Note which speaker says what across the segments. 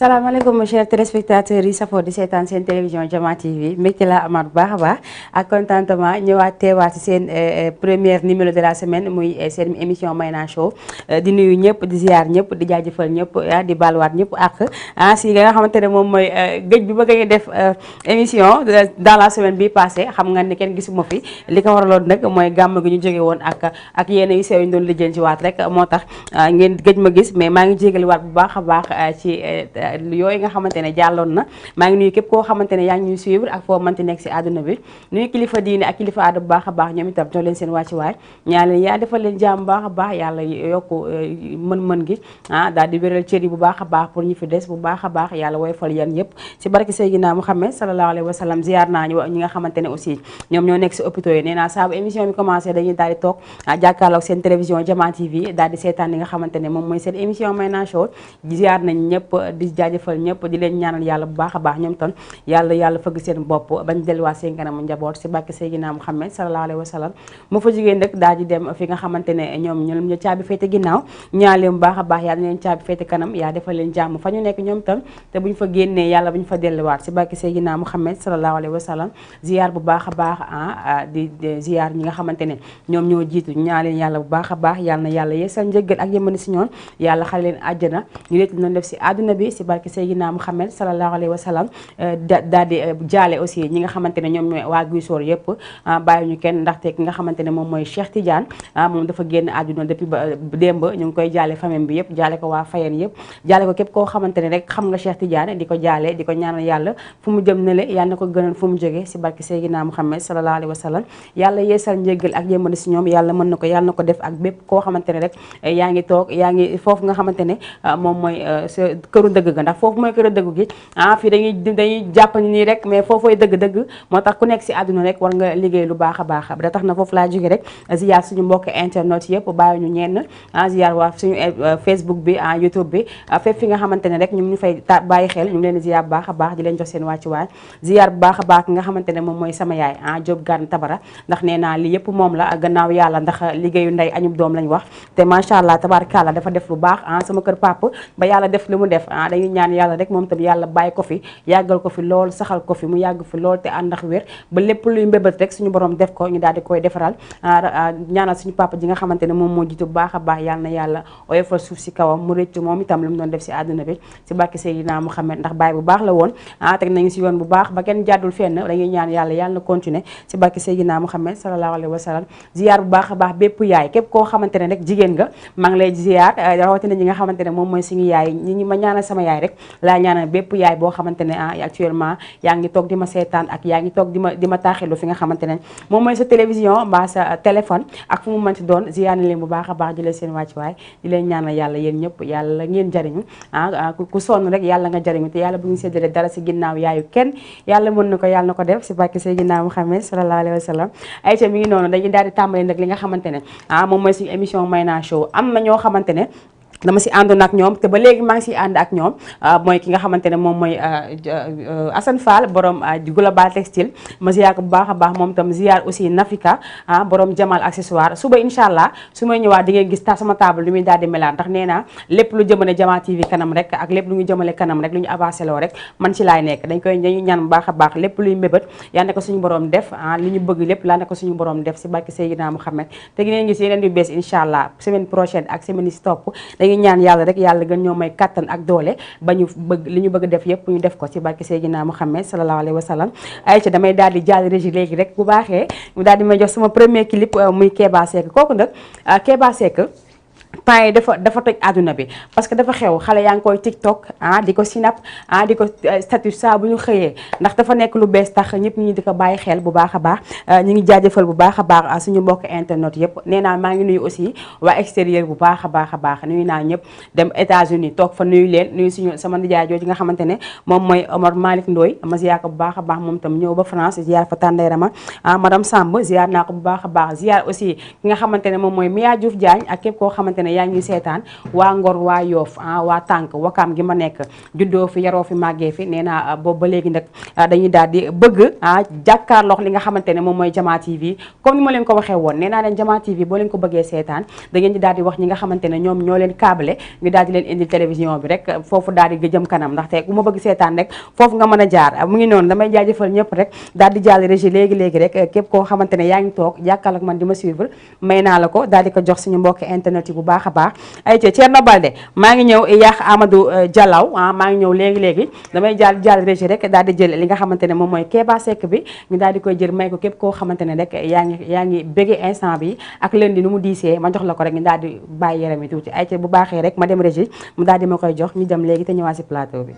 Speaker 1: salaamaaleykum chers téléspectateurs yi safoo di seetaan seen télévision Jama TV mbégte la amaat bu baax a baax ak contentement ñëwaat teewaat ci seen première numéro de la semaine muy seen émission Mayna Show di nuyu ñëpp di ziar ñëpp di jaajëfal ñëpp di baaluwaat ñëpp ak si nga xamante ne moom mooy gëj bi bëgg a def émission dans la semaine bi passé xam nga ne kenn gisuma fi li ko waraloon nag mooy gàmm gi ñu jóge woon ak yenn yu sew ñu doon lijjanti ci waat rek moo tax ngeen gëj ma gis mais maa ngi jégaluwaat bu baax a baax ci yooyu nga xamante ne jàlloon na maa ngi nuyu képp koo xamante ne yaa ngi ñuy suivre ak foo mënti nekk si àdduna bi nuyu kilifa diine ak kilifa aada bu baax a baax ñoom itam jox leen seen wàcci waay ñaa leen yaa defal leen jàmm baax a baax yàlla yokku mën-mën gi daal di wéral cër yi bu baax a baax pour ñu fi des bu baax a baax yàlla woy fal yan yëpp si barke Seydina Muhammad sallallahu alayhi wa sallam ziar naa ñi nga xamante ne aussi ñoom ñoo nekk si hôpitaux yi nee naa saa bu émission bi commencé dañuy daal di toog jàkkaarloog seen télévision Jama TV daal di seetaan li nga xamante ne moom mooy seen émission Mayna Show ziar nañ ñëpp di jaajëfal ñëpp di leen ñaanal yàlla bu baax a baax ñoom ton yàlla fëgg seen bopp bañ delluwaat seen kanamu njaboot si barke Seydina Muhammad sallallahu alayhi wa sallam mu fa jigéen rek daal di dem fi nga xamante ne ñoom ñu caabi féete ginnaaw ñaan leen bu baax a baax yàlla leen caabi féete kanam yaa defal leen jàmm fa ñu nekk ñoom ton te buñ fa génnee yàlla buñ fa delluwaat si barke Seydina Muhammad sallallahu alayhi wa sallam ziar bu baax a baax di ziar ñi nga xamante ne ñoom ñoo jiitu ñaan leen yàlla bu baax a baax yàlla na yàlla yeesal njëggal ak yëmani si ñoon yàlla xale leen àjjana ñu leet noonu def si àdduna bi si barke Seydina Muhammad sallallahu alayhi wa sallam daal di jaale aussi ñi nga xamante ne ñoom ñooy waa Guy Soor yëpp bàyyi ñu kenn ndaxte ki nga xamante ne moom mooy Cheikh Tidiane moom dafa génn àdduna depuis ba démb ñu ngi koy jaale famille bi yëpp jaale ko waa Fayeen yëpp jaale ko képp koo xamante ne rek xam nga Cheikh Tidiane di ko jaale di ko ñaanal yàlla fu mu jëm ne le yàlla na ko gënal fu mu jógee si barke Seydina Muhammad sallallahu alayhi wa sallam yàlla yeesal njéggal ak yëmbani si ñoom yàlla mën na ko yàlla na ko def ak bépp koo xamante ne rek yaa ngi toog yaa ngi foofu nga xamante ne moom mooy sa këru dëgg ga ndax foofu mooy këru dëgg gi fii dañuy jàpp nii rek mais foofooy dëgg-dëgg moo tax ku nekk si àdduna rek war nga liggéey lu baax a baax da tax na foofu laa jóge rek ziar suñu mbokk internet yëpp bàyyi ñu ñenn ziar waa suñu Facebook bi YouTube bi fépp fi nga xamante ne rek ñu fay bàyyi xel ñu ngi leen ziar bu baax a baax di leen jox seen wàccuwaay ziar bu baax a baax ki nga xamante ne moom mooy sama yaay Diop Gane Tabara ndax nee naa li yëpp moom la gannaaw yàlla ndax liggéeyu ndey añub doom lañ wax te macha allah tabaarkalla dafa def lu baax sama kër papa ba yàlla def li mu def dañuy ñaan yàlla rek moom tam yàlla bàyyi ko fi yàggal ko fi lool saxal ko fi mu yàgg fi lool te ànd ak wér ba lépp luy mbébét rek suñu borom def ko ñu daal di koy defaral ñaanal suñu papa ji nga xamante ne moom moo jiitu bu baax a baax yàlla na yàlla oyofal suuf si kawam mu rëccu moom itam lu mu doon def si àdduna bi si barke Seydina Muhammad ndax baay bu baax la woon teg nañu si yoon bu baax ba kenn jàddul fenn dañuy ñaan yàlla na continuer si barke Seydina Muhammad sallallahu alayhi wa sallam ziar bu baax a baax bépp yaay képp koo xamante ne rek jigéen nga maa ngi lay ziar rawatina ñi nga xamante ne moom mooy suñu yaay ñi ma ñaanal sama yaay rek laa ñaanal bépp yaay boo xamante ne actuellement yaa ngi toog di ma seetaan ak yaa ngi toog di ma taaxilu fi nga xamante ne moom mooy sa télévision mbaa sa téléphone ak fu mu mënti doon ziar na leen bu baax a baax di leen seen wàccuwaay di leen ñaanal yàlla yéen ñëpp yàlla ngeen jariñu ku sonn rek yàlla nga jariñu te yàlla bu ñu séddale dara si ginnaaw yaayu kenn yàlla mën na ko yàlla na ko def si barke Seydina Muhammad sallallahu alayhi wa sallam ayca mi ngi noonu dañuy daal di tàmbali nag li nga xamante ne moom mooy suñu émission Mayna Show am na ñoo xamante ne dama si àndoon ak ñoom te ba léegi maa ngi siy ànd ak ñoom mooy ki nga xamante ne moom mooy Assane Fall borom Global Textile ma ziar ko bu baax a baax moom tam ziar aussi Nafika borom Jamal accessoire suba incha allah su may ñëwaat di ngeen gis sama table li muy daal di melaat ndax nee naa lépp lu jëmale Jama TV kanam rek ak lépp lu ñu jëmale kanam rek lu ñu avancé loo rek man ci laay nekk dañuy ñaan bu baax a baax lépp luy mbébét yaa ne ko suñu borom def li ñu bëgg lépp laa ne ko suñu borom def si barke Seydina Mouhamed te ngeen gis yeneen yu bees incha allah semaine prochaine ak semaine yi stop dañuy ñaan yàlla rek yàlla gën ñoo may kattan ak doole ba ñu bëgg li ñu bëgg def yëpp ñu def ko ci barke Seydina Mouhamed sallallahu alayhi wa sallam ay ca damay daal di jàll régie léegi rek bu baaxee mu daal di may jox sama premier clip muy Keba Seck kooku nag Keba Seck temps yi dafa toj àdduna bi parce que dafa xew xale yaa ngi koy TikTok di ko sinap di ko statut saa bu ñu xëyee ndax dafa nekk lu bees tax ñëpp ñi di ko bàyyi xel bu baax a baax ñu ngi jaajëfal bu baax a baax suñu mbokk internet yëpp nee naa maa ngi nuyu aussi waa extérieur bu baax a baax nuyu naa ñëpp dem États-Unis toog fa nuyu leen nuyu suñu sama nijaay jooju nga xamante ne moom mooy Omar Malick Ndoye ma ziar ko bu baax a baax moom tam ñëw ba France ziar fa tàndeerama madame Samb ziar naa ko bu baax a baax ziar aussi ki nga xamante ne moom mooy Mia Diouf Diagne ak képp koo xamante ne yaa ngi seetaan waa Ngor waa Yoof waa tànk wakaam gi ma nekk juddoo fi yaroo fi màggee fi nee naa boobu ba léegi nag dañuy daal di bëgg jàkkaarloo li nga xamante ne moom mooy Jama TV comme ni ma leen ko waxee woon nee naa leen Jama TV boo leen ko bëggee seetaan da ngeen di daal di wax ñi nga xamante ne ñoom ñoo leen câble ñu daal di leen indil télévision bi rek foofu daal di jëm kanam ndaxte ku ma bëgg seetaan rek foofu nga mën a jaar mu ngi noonu damay jaajëfal ñëpp rek daal di jàll régie léegi rek képp koo xamante ne yaa ngi toog jàkkaarloo ak man di ma suivre may naa la ko daal di ko jox suñu mbokk internet yi bu baax a baax ay ca Thierno Balde maa ngi ñëw yaax Amadou Dialaw maa ngi ñëw léegi damay jàll régie rek daal di jël li nga xamante ne moom mooy Keba Seck bi ñu daal di koy jël may ko képp koo xamante ne rek yaa ngi béggee instant bi ak lundi nu mu diisee ma jox la ko rek ñu daal di bàyyi yaram yi tuuti ay ca bu baaxee rek ma dem régie mu daal di ma koy jox ñu dem léegi te ñëwaat si plateau bi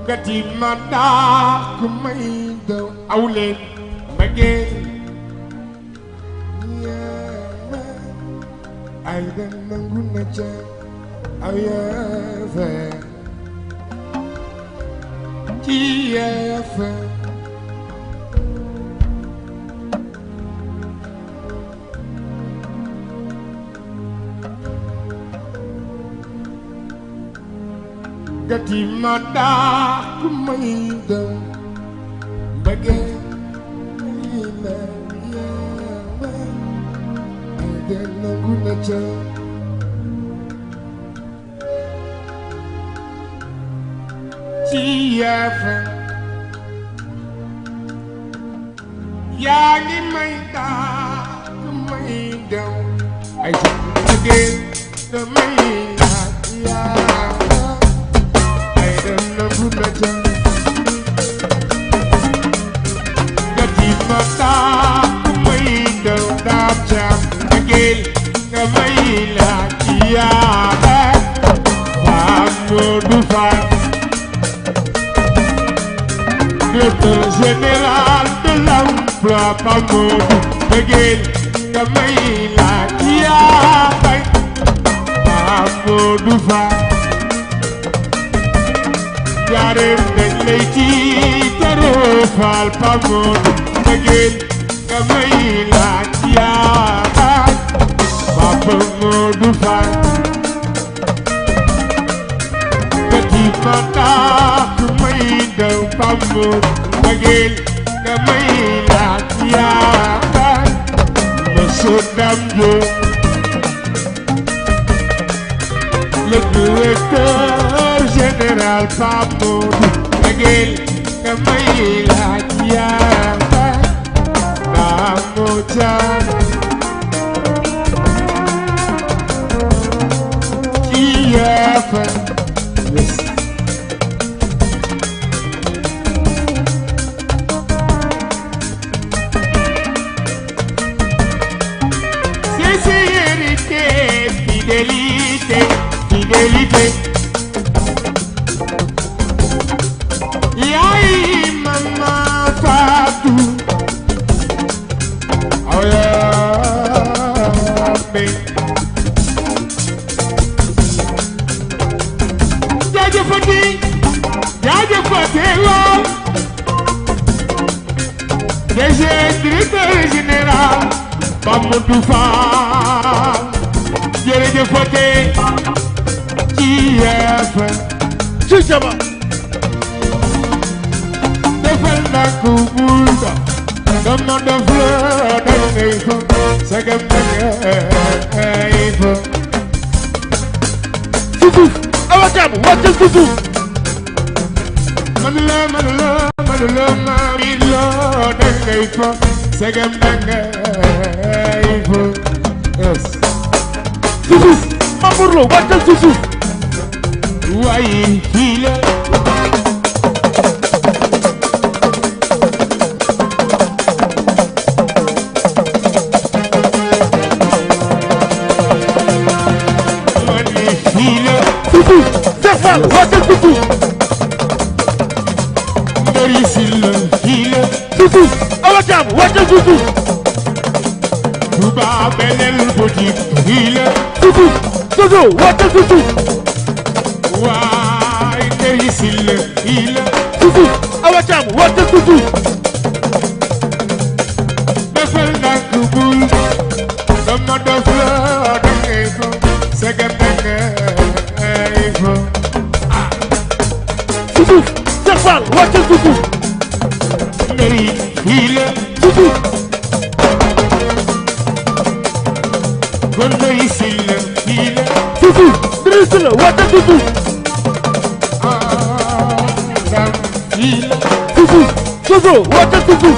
Speaker 2: gati ma daa ku may daw aw leen mbëggee ay dem nangu na ca aw yeefe ci yeefe gati ma daa ku may daw mbëggee nangu na ca ci yeefe yaa ngi may daa ku may daw ay sa bëggee damay laaj yaa ay dem nangu na ca gati ma daa ku may daw daam caam nga may laaj yaa Amadou Fall directeur général de l'emploi Amadou Begel nga may laaj yaa Amadou Fall jaareem dañ lay tiitaroo Fall Amadou Begel nga may laaj yaa Amadou Fall gati ma daa ku may daw Amadou Begel nga may laaj yaa Monsieur Dame Diop le directeur général Amadou Begel nga may laaj yaa Amadou fidélité yaay mama Fatou oyambe jaajëfati lool DG directeur général Mamadou Fall jërëjëf Fodé ci FM
Speaker 3: ci jama
Speaker 2: defal na ko bul da dama def la da ngay fa sagam da ngay fa
Speaker 3: suuf awa jam wàccal suuf
Speaker 2: Madula mami lo da ngay fa sagam da ngay fa yes
Speaker 3: suuf Mamour Lo wàccal suuf
Speaker 2: waaye fii la
Speaker 3: Fall wàccal suuf
Speaker 2: ndari silla fii la
Speaker 3: suuf awa jam wàccal suuf
Speaker 2: Touba Belel boutique fii la
Speaker 3: suuf Jojo wàccal suuf
Speaker 2: waay ndari silla fii la
Speaker 3: suuf awa jam wàccal suuf
Speaker 2: defal nak bul dama def la da ngay fa sagam da ngay fa
Speaker 3: suuf Cheikh Fall wàccal suuf
Speaker 2: ndari fii la
Speaker 3: suuf
Speaker 2: kon ndari silla fii la
Speaker 3: suuf Idriss la wàccal suuf
Speaker 2: dam fii la
Speaker 3: suuf Jojo wàccal suuf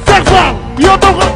Speaker 3: Cheikh Fall yow doxal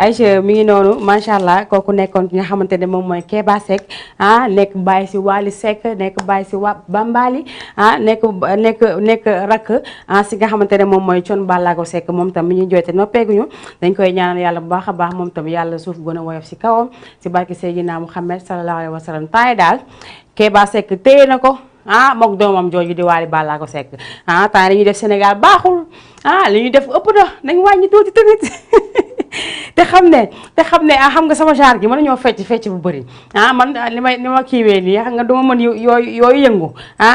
Speaker 1: Aïcha mi ngi noonu macha allah kooku nekkoon ki nga xamante ne moom mooy Keba Seck nekk bàyyi si Wally Seck nekk bàyyi si wa Bambali nekk rakk si nga xamante ne moom mooy Thione Ballago Seck moom tam mi ñuy jooyte noppeeguñu dañ koy ñaanal yàlla bu baax a baax moom tam yàlla suuf gën a woyof si kawam si barke Seydina Muhammad sallallahu alayhi wa sallam taay daal Keba Seck téye na ko mook doomam jooju di Wally Ballago Seck temps li ñuy def Sénégal baaxul li ñuy def ëpp na nañ wàññi tuuti tamit te xam ne xam nga sama genre gi mën nañoo fecc bu bëri man li ma kiiwee nii xam nga duma mën yooyu yëngu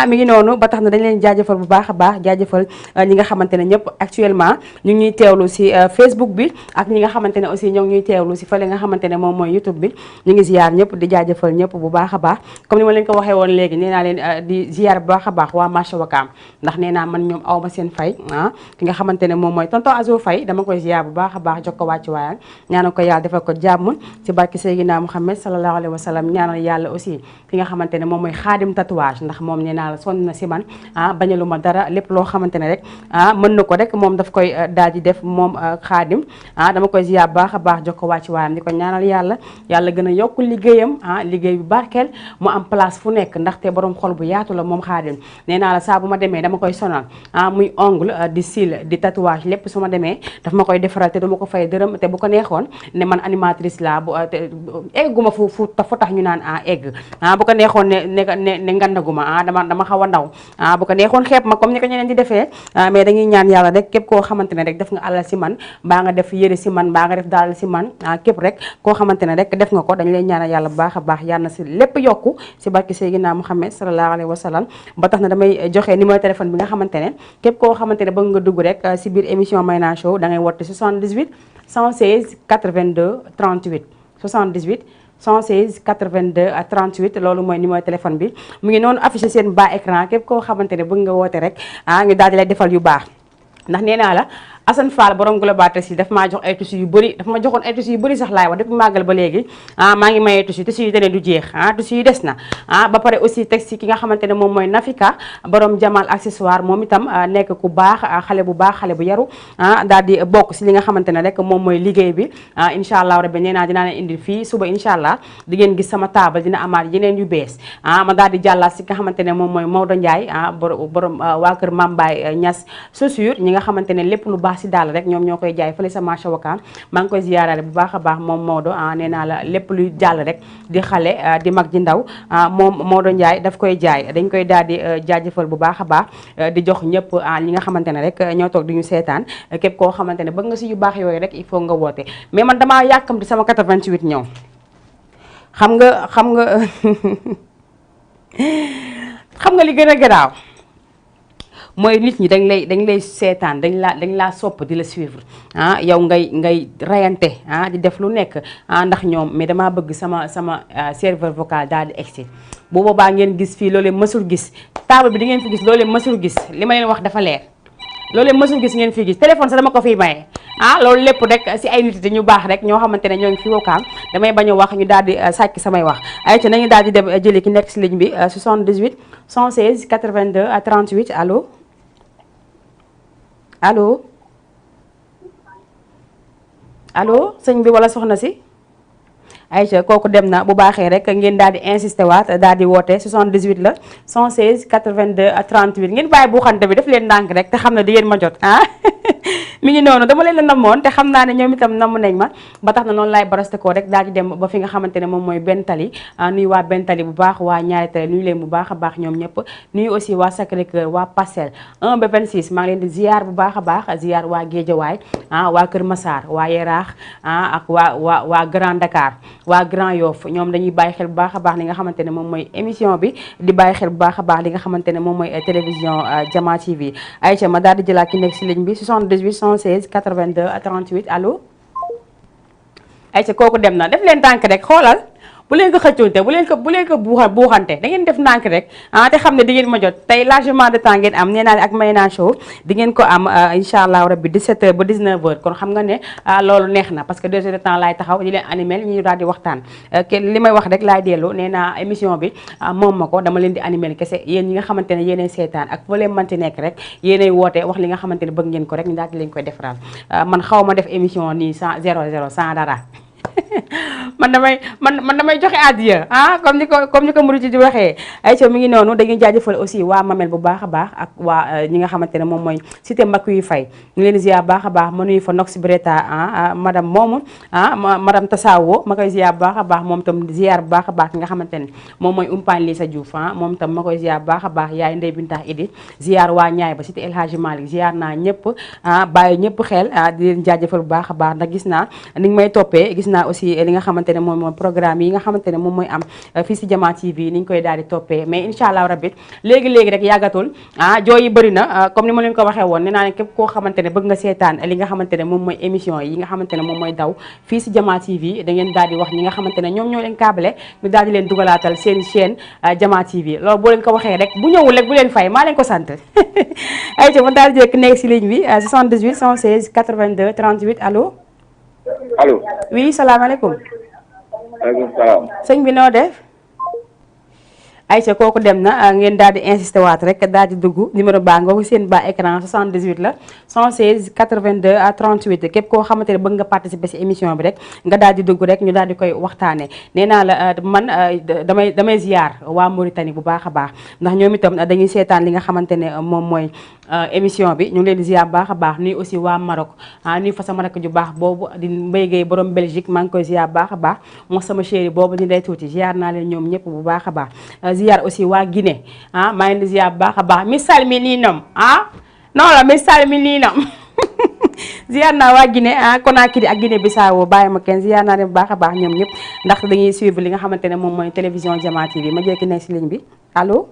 Speaker 1: mi ngi noonu ba tax na dañ leen jaajëfal bu baax a baax jaajëfal ñi nga xamante ne ñëpp actuellement ñu ngi ñuy teewlu si Facebook bi ak ñi nga xamante ne aussi ñoo ngi ñuy teewlu si fële nga xamante ne moom mooy YouTube bi ñu ngi ziar ñëpp di jaajëfal ñëpp bu baax a baax comme ni ma leen ko waxee woon léegi nee naa leen di ziar bu baax a baax waa marché Wakaam ndax nee naa man ñoom aw ma seen fay ki nga xamante ne moom mooy tonton Azo Faye dama koy ziar bu baax a baax jox ko wàcc waayam ñaanal ko yàlla defal ko jàmm ci barke Seydina Muhammad sallallahu alayhi wa sallam ñaanal yàlla aussi fi nga xamante ne moom mooy xaadim tatouage ndax moom nee naa la sonn na si man bañalu ma dara lépp loo xamante ne rek mën na ko rek moom daf koy daal di def moom xaadim dama koy ziar baax a baax jox ko wàcc waayam di ko ñaanal yàlla gën a yokk liggéeyam liggéey bu barkeel mu am place fu nekk ndaxte borom xol bu yaatu la moom xaadim nee naa la saa bu ma demee dama koy sonal muy ongle di cils di tatouage lépp su ma demee daf ma koy defaral te duma ko fay dërëm te bu ko neexoon ne man animatrice la bu egguma fu tax ñu naan egg bu ko neexoon ne ngandaguma dama xaw a ndaw bu ko neexoon xeeb ma comme ni ko ñeneen di defee mais dañuy ñaan yàlla rek képp koo xamante ne rek def nga alal si man mbaa nga def yëre si man mbaa nga def daal si man képp rek koo xamante ne rek def nga ko dañ lay ñaanal yàlla bu baax a baax yàlla na si lépp yokku si barki Seydina Muhammad sallallahu alayhi wa sallam ba tax na damay joxe numéro téléphone bi nga xamante ne képp koo xamante ne bëgg nga dugg rek si biir émission Mayna Show da ngay woote 78 116 82 38 78 116 82 38 loolu mooy numéro téléphone bi mu ngi noonu affiché seen bas écran képp koo xamante ne bëgg nga woote rek ñu daal di lay defal yu baax ndax nee naa la Assane Fall borom Global Textile daf maa jox ay tissus yu bëri daf ma joxoon ay tissus yu bëri sax laay wax depuis màggal ba léegi maa ngi mayee tissus yi te ne du jeex tissus yi des na ba pare aussi textile ki nga xamante ne moom mooy Nafika borom Jamal accessoire moom itam nekk ku baax xale bu baax xale bu yaru daal di bokk si li nga xamante ne rek moom mooy liggéey bi incha allah rabbi nee naa dinaa leen indil fii suba incha allah di ngeen gis sama table dina amaat yeneen yu bees ma daal di jàllaat si nga xamante ne moom mooy Maodo Ndiaye borom waa kër Mambaay Niass chaussure ñi nga xamante ne lépp lu baax si daal rek ñoom ñoo koy jaay fële sa marché Wakaam maa ngi koy ziyaarale bu baax a baax moom Maodo nee naa la lépp luy jàll rek di xale di mag ji ndaw moom Maodo Ndiaye daf koy jaay dañ koy daal di jaajëfal bu baax a baax di jox ñëpp li nga xamante ne rek ñoo toog di ñu seetaan képp koo xamante ne bëgg nga si yu baax yooyu rek il faut nga woote mais man damaa yàkkamti sama 88 ñëw xam nga li gën a garaaw mooy nit ñi dañ lay seetaan dañ laa sopp di la suivre yow ngay rayante di def lu nekk ndax ñoom mais damaa bëgg sama serveur vocal daal di egsi bu boobaa ngeen gis fii loolee mësul gis table bi di ngeen fi gis loolee mësul gis li ma leen wax dafa leer loolee mësul gis ngeen fi gis téléphone sax dama ko fiy maye loolu lépp rek si ay nit ñu baax rek ñoo xamante ne ñoo ngi fi Wakaam damay bañ a wax ñu daal di sàcc samay wax ay ci nañu daal di dem jëli ki nekk si ligne bi 78 116 82 38 allo allo sëñ bi wala soxna si Aïcha kooku dem na bu baaxee rek ngeen daal di insister waat daal di woote 78 la 116 82 38 ngeen bàyyi buuxante bi def leen ndànk rek te xam ne di ngeen ma jot mi ngi noonu dama leen la namoon te xam naa ne ñoom itam namm nañ ma ba tax na noonu laay baraste ko rek daal di dem ba fi nga xamante ne moom mooy benn tali nuyu waa benn tali bu baax waa ñaari tali nuyu leen bu baax a baax ñoom ñëpp nuyu aussi waa Sacré-Cœur waa Parcelles 1 ba 26 maa ngi leen di ziar bu baax a baax ziar waa Guédiawaye waa Kër Massar waa Yaraax ak waa Grand Dakar waa Grand Yoff ñoom dañuy bàyyi xel bu baax a baax li nga xamante ne moom mooy émission bi di bàyyi xel bu baax a baax li nga xamante ne moom mooy télévision Jama TV Aïcha ma daal di jëlaat ki nekk si ligne bi 78 116 82 38 allo Aïcha kooku dem na def leen tànk rek xoolal bu leen ko xëccoonte bu leen ko buuxante da ngeen def ndànk rek te xam ne di ngeen ma jot tey largement de temps ngeen am nee naa ne ak Mayna Show di ngeen ko am incha allah rabbi 17h ba 19h kon xam nga ne loolu neex na parce que 2 heures de temps laay taxaw di leen animel ñu daal di waxtaan li may wax rek laay dellu nee naa émission bi moom ma ko dama leen di animel kese yéen ñi nga xamante ne yéenay seetaan ak fa leen manti nekk rek yéenay woote wax li nga xamante ne bëgg ngeen ko rek ñu daal di leen koy defaral man xaw ma def émission nii sans 00 sans dara man damay joxe adiya comme ni ko Mouride di waxee ayca mi ngi noonu dañuy jaajëfal aussi waa Mamel bu baax a baax ak waa ñi nga xamante ne moom mooy cité mbakk yu fay ñu leen ziar baax a baax ma nuyu fa Nox Breta madame moomu madame Tassawo ma koy ziar baax a baax moom tam ziar bu baax a baax ki nga xamante ne moom mooy Umpaañ Lisa Diouf moom tam ma koy ziar baax a baax yaay Ndey Bintax Idi ziar waa ñaay ba cité El Hadji Malick ziar naa ñëpp bàyyi ñëpp xel di leen jaajëfal bu baax a baax ndax gis naa ni nga may toppee gis naa aussi li nga xamante ne moom mooy programme yi nga xamante ne moom mooy am fii si Jama TV ni ñu koy daal di toppee mais incha allah rabbi léegi rek yàggatul jooy yi bëri na comme ni ma leen ko waxee woon nee naa ne képp koo xamante ne bëgg nga seetaan li nga xamante ne moom mooy émission yi nga xamante ne moom mooy daw fii si Jama TV da ngeen daal di wax ñi nga xamante ne ñoom ñoo leen câble ñu daal di leen dugalaatal seen chaîne Jama TV loolu boo leen ko waxee rek bu ñëwul rek bu leen fay maa leen ko sant ayca ma daal di jekk nekk si ligne bi 78 116 82 38 allo
Speaker 4: allo.
Speaker 1: oui salaamaaleykum.
Speaker 4: maaleykum salaam.
Speaker 1: sëñ bi noo def. Aïcha kooku dem na ngeen daal di insister waat rek daal di dugg numéro baa nga seen bas écran 78 la 116 82 à 38 képp koo xamante ne bëgg nga participer ci émission bi rek nga daal di dugg rek ñu daal di koy waxtaanee nee naa la man damay ziar waa Mauritanie bu baax a baax ndax ñoom itam dañuy seetaan li nga xamante ne moom mooy émission bi ñu ngi leen di ziar baax a baax nii aussi waa Maroc nii fa sama rakk ju baax boobu di Mbaye Gueye borom Belgique maa ngi koy ziar baax a baax moo sama chéri boobu ni day tuuti ziar naa leen ñoom ñëpp bu baax a baax ziar aussi waa Guinée maa ngi di ziar bu baax a baax mi salmi nii nom non la mi salmi nii nom ziar naa waa Guinée Conakry ak Guinée Bissau bàyyi ma kenn ziar naa leen bu baax a baax ñoom ñëpp ndax dañuy suivre li nga xamante ne moom mooy télévision Jama TV ma jekki nekk si ligne bi allo.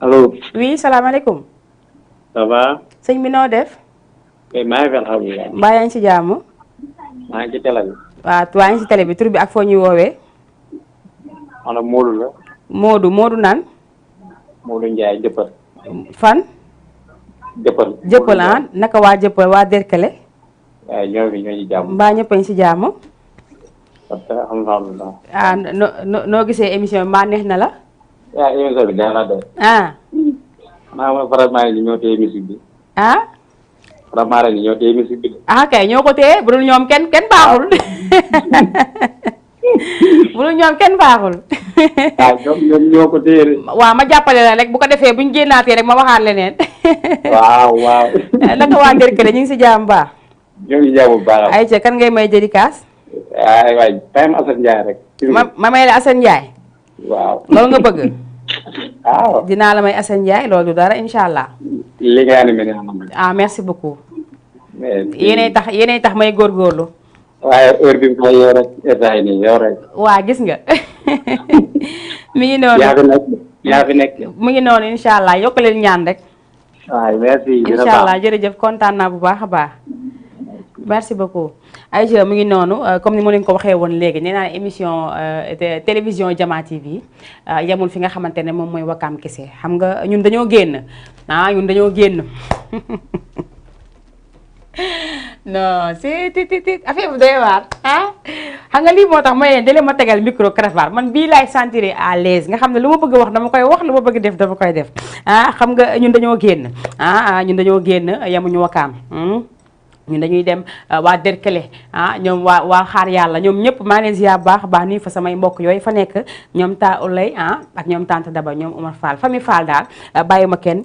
Speaker 4: allo.
Speaker 1: oui salaamaaleykum.
Speaker 4: ça va.
Speaker 1: sëñ bi noo def.
Speaker 4: maa ngi fi alhamdulilah.
Speaker 1: mbaa yaa ngi ci jàmm.
Speaker 4: maa ngi ci télé bi.
Speaker 1: waaw waa ngi ci télé bi tur bi ak foo ñuy woowee.
Speaker 4: maanaam Modou la.
Speaker 1: Modou nan.
Speaker 4: Modou Ndiaye jëppal.
Speaker 1: fan. jëppal naka waa jëppal waa Derkele.
Speaker 4: waaw ñoo ci jàmm.
Speaker 1: mbaa ñëpp a ngi ci jàmm.
Speaker 4: alhamdulilah.
Speaker 1: noo gisee émission bi mbaa neex na la.
Speaker 4: waaw émission bi dana la de. maa ngi vraiment ni ñoo téye musique bi. vraiment rek ni ñoo téye musique bi.
Speaker 1: kay ñoo ko téye bu dul ñoom kenn baaxul. bu dul ñoom kenn baaxul.
Speaker 4: ñoom ñoo ko téye.
Speaker 1: waaw ma jàppale la rek bu ko defee bu ñu génnaatee rek ma waxaat leneen.
Speaker 4: waaw.
Speaker 1: naka waa Derkele ñu ngi si jàmm baax.
Speaker 4: ñoo ngi jàmm bu baax.
Speaker 1: ayca kan ngay may dédicace.
Speaker 4: waay tayam Assane Ndiaye rek.
Speaker 1: ma may la Assane Ndiaye.
Speaker 4: waaw
Speaker 1: loolu nga bëgg.
Speaker 4: waaw
Speaker 1: dinaa la may Assane Ndiaye loolu dara incha allah.
Speaker 4: li nga animé ne
Speaker 1: merci beaucoup. yéenay tax may góorgóorlu.
Speaker 4: waaye heure bi mu koy yow rek état nii yow rek.
Speaker 1: waa gis nga. mi ngi noonu
Speaker 4: yaa fi nekk.
Speaker 1: mu ngi noonu incha allah yokk leen ñaan rek.
Speaker 4: waaw merci.
Speaker 1: incha allah jërëjëf kontaan naa bu baax a baax. merci beaucoup. Aïcha mu ngi noonu comme ni ma leen ko waxee woon léegi nee naa émission télévision Jama TV yemul fi nga xamante ne moom mooy Wakaam kese xam nga ñun dañoo génn ñun dañoo génn. non c'est affaire bi doy waar xam nga lii moo tax ma dalee ma tegal micro cravate man bii laay sentir à l'aise nga xam ne lu ma bëgg wax dama koy wax lu ma bëgg def dama koy def xam nga ñun dañoo génn ñun dañoo génn yemuñu Wakaam ñun dañuy dem waa Derkele ñoom waa xaar yàlla ñoom ñëpp maa leen ziar baax a baax nuyu fa samay mbokk yooyu fa nekk ñoom taa ulay ak ñoom tante Daba ñoom Omar Fall famille Fall daal bàyyi ma kenn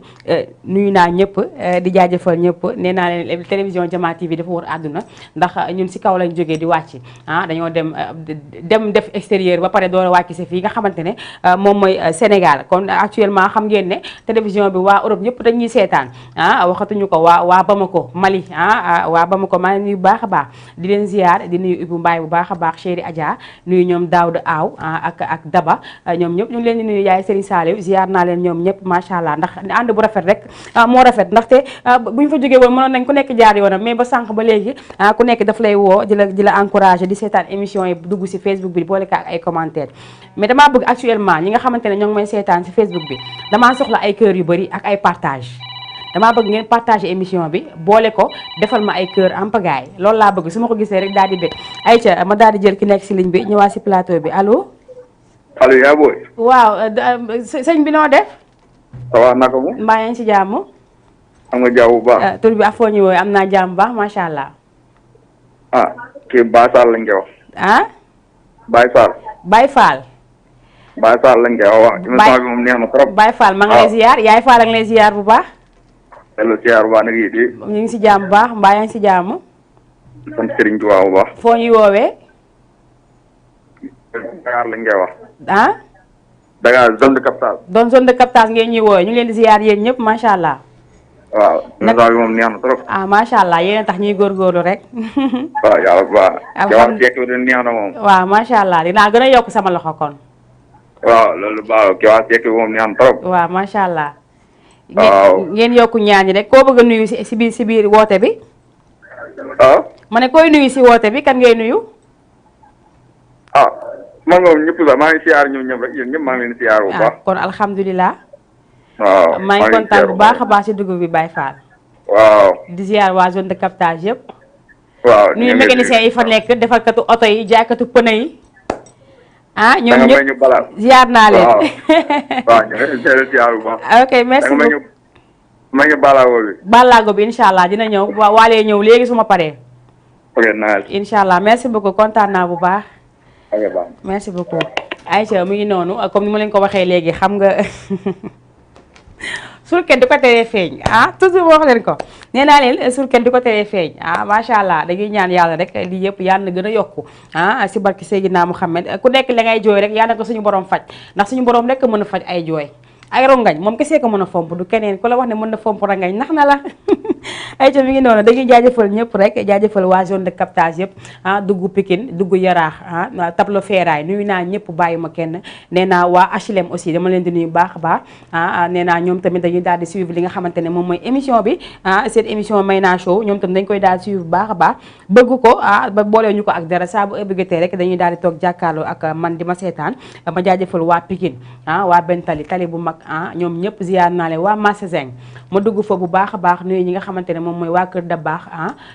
Speaker 1: nuyu naa ñëpp di jaajëfal ñëpp nee naa leen télévision Jama TV dafa wër àdduna ndax ñun si kaw lañ jógee di wàcc dañoo dem def extérieur ba pare door a wàcc si fii nga xamante ne moom mooy Sénégal kon actuellement xam ngeen ne télévision bi waa Europe ñëpp dañuy seetaan waxatuñu ko waa Bamako Mali waa Bamako maa ngi nuyu bu baax a baax di leen ziar di nuyu Ibou Mbaye bu baax a baax chéri Adja nuyu ñoom Daouda Aw ak Daba ñoom ñëpp ñu ngi leen di nuyu yaay Serigne Saliou ziar naa leen ñoom ñëpp macha allah ndax ànd bu rafet rek moo rafet ndaxte bu ñu fa jógee woon mënoon nañ ku nekk jaar yoonam mais ba sànq ba léegi ku nekk daf lay woo di la encouragé di seetaan émission yi dugg si Facebook bi boole ko ak ay commentaires mais damaa bëgg actuellement ñi nga xamante ne ñoo ngi may seetaan si Facebook bi damaa soxla ay cœur yu bëri ak ay partage damaa bëgg ngeen partager émission bi boole ko defal ma ay cœur en pagaille loolu laa bëgg su ma ko gisee rek daal di bëgg ayca ma daal di jël ki nekk si ligne bi ñëwaat si plateau bi allo.
Speaker 5: allo yaa booy.
Speaker 1: waaw sëñ bi noo def.
Speaker 5: ça va naka mu.
Speaker 1: mbaa yaa ngi si jàmm.
Speaker 5: am nga jàmm bu baax.
Speaker 1: tur bi ak foo ñu woowee am naa jàmm bu baax macha allah.
Speaker 5: ah kii Baye Fall lañ koy wax.
Speaker 1: ah.
Speaker 5: Baye Fall.
Speaker 1: Baye Fall.
Speaker 5: Baye Fall lañ koy wax. émission bi moom neex na trop.
Speaker 1: Baye Fall ma nga lay ziar yaay Fall a ngi lay ziar bu baax.
Speaker 5: hello ziar bu baax nag yi di.
Speaker 1: ñu ngi si jàmm bu baax mbaa yaa ngi si jàmm.
Speaker 5: sant Serigne Touba bu baax.
Speaker 1: foo ñuy woowee.
Speaker 5: Dakar lañ koy wax.
Speaker 1: ah.
Speaker 5: Dakar zone de captage.
Speaker 1: doon zone de captage ngeen ñuy woowee ñu ngi leen di ziar yéen ñëpp macha allah.
Speaker 5: waaw émission bi moom neex na trop.
Speaker 1: ah macha allah yéen tax ñuy góorgóorlu rek.
Speaker 5: waaw yàlla bu baax.
Speaker 1: alhamdulilah
Speaker 5: Kewaas Seck neex na moom.
Speaker 1: waaw macha allah dinaa gën a yokk sama loxo kon.
Speaker 5: waaw loolu baax Kewaas Seck moom neex na trop.
Speaker 1: waaw macha allah.
Speaker 5: waaw
Speaker 1: ngeen yokku ñaan ñi rek koo bëgg a nuyu si biir woote bi.
Speaker 5: ah.
Speaker 1: ma ne koy nuyu si woote bi kan ngay nuyu.
Speaker 5: ah man moom ñëpp sax maa ngi siyaar ñoom ñëpp rek yéen ñëpp maa ngi leen di siyaar bu baax.
Speaker 1: kon alhamdulilah.
Speaker 5: waaw
Speaker 1: maa ngi kontaan bu baax a baax si dugub bi Baye Fall.
Speaker 5: waaw.
Speaker 1: di ziar waa zone de captage yëpp.
Speaker 5: waaw
Speaker 1: nuyu mécanicien yi fa nekk defarkatu oto yi jaaykatu pneu yi. ah ñoom ñëpp ziar naa leen.
Speaker 5: waaw ñu ngi leen ziar bu baax.
Speaker 1: ok merci beaucoup.
Speaker 5: ma ngi balaago bi.
Speaker 1: balaago bi incha allah dina ñëw waalee ñëw léegi su ma paree.
Speaker 5: ok nice.
Speaker 1: incha allah merci beaucoup kontaan naa bu baax.
Speaker 5: ok baax
Speaker 1: merci beaucoup. Aïcha mu ngi noonu comme ni ma leen ko waxee léegi xam nga. surken di ko teree feeñ toujours wax leen ko nee naa leen surken di ko teree feeñ macha allah dañuy ñaan yàlla rek lii yëpp yàlla na gën a yokku si barki Seydina Mouhamed ku nekk la ngay jooy rek yàlla na ko suñu borom faj ndax suñu borom rek mën a faj ay jooy ay rongañ moom kese ko mën a fomp du keneen ku la wax ne mën na fomp rangañ nax na la ay ca mi ngi noonu dañuy jaajëfal ñëpp rek jaajëfal waa zone de captage yëpp dugg Pikine dugg Yaraax tableau Feeraay nuyu naa ñëpp bàyyi ma kenn nee naa waa HLM aussi dama leen di nuyu baax a baax nee naa ñoom tamit dañuy daal di suivre li nga xamante ne moom mooy émission bi seen émission Mayna Show ñoom tamit dañ koy daal di suivre baax a baax bëgg ko ba boolee ñu ko ak dara saa bu ëbbëggatee rek dañuy daal di toog jàkkaarloo ak man di ma seetaan ma jaajëfal waa Pikine waa Bentali tali bu mag ñoom ñëpp ziar naa leen waa Massazeng ma dugg fa bu baax a baax nuyu ñi nga xamante ne moom mooy waa Kër Dabaax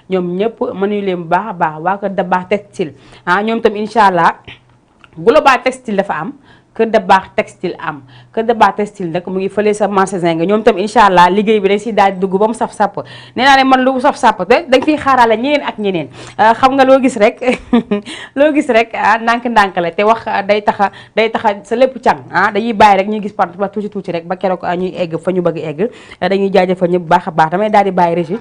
Speaker 1: ñoom ñëpp ma nuyu leen bu baax a baax waa Kër Dabaax textile ñoom tam incha allah global textile dafa am Kër Dabaax textile am Kër Dabaax textile nag mu ngi fële sa Massazeng nga ñoom tam incha allah liggéey bi dañ si daal di dugg ba mu saf sàpp nee naa ne man lu saf sàpp te dañ fiy xaarale ñeneen ak ñeneen xam nga loo gis rek ndànk-ndànk la te wax day taxa sa lépp càng dañuy bàyyi rek ñuy gis par tuuti rek ba keroog ñuy egg fa ñu bëgg egg dañuy jaajëfal ñëpp bu baax a baax damay daal di bàyyi régie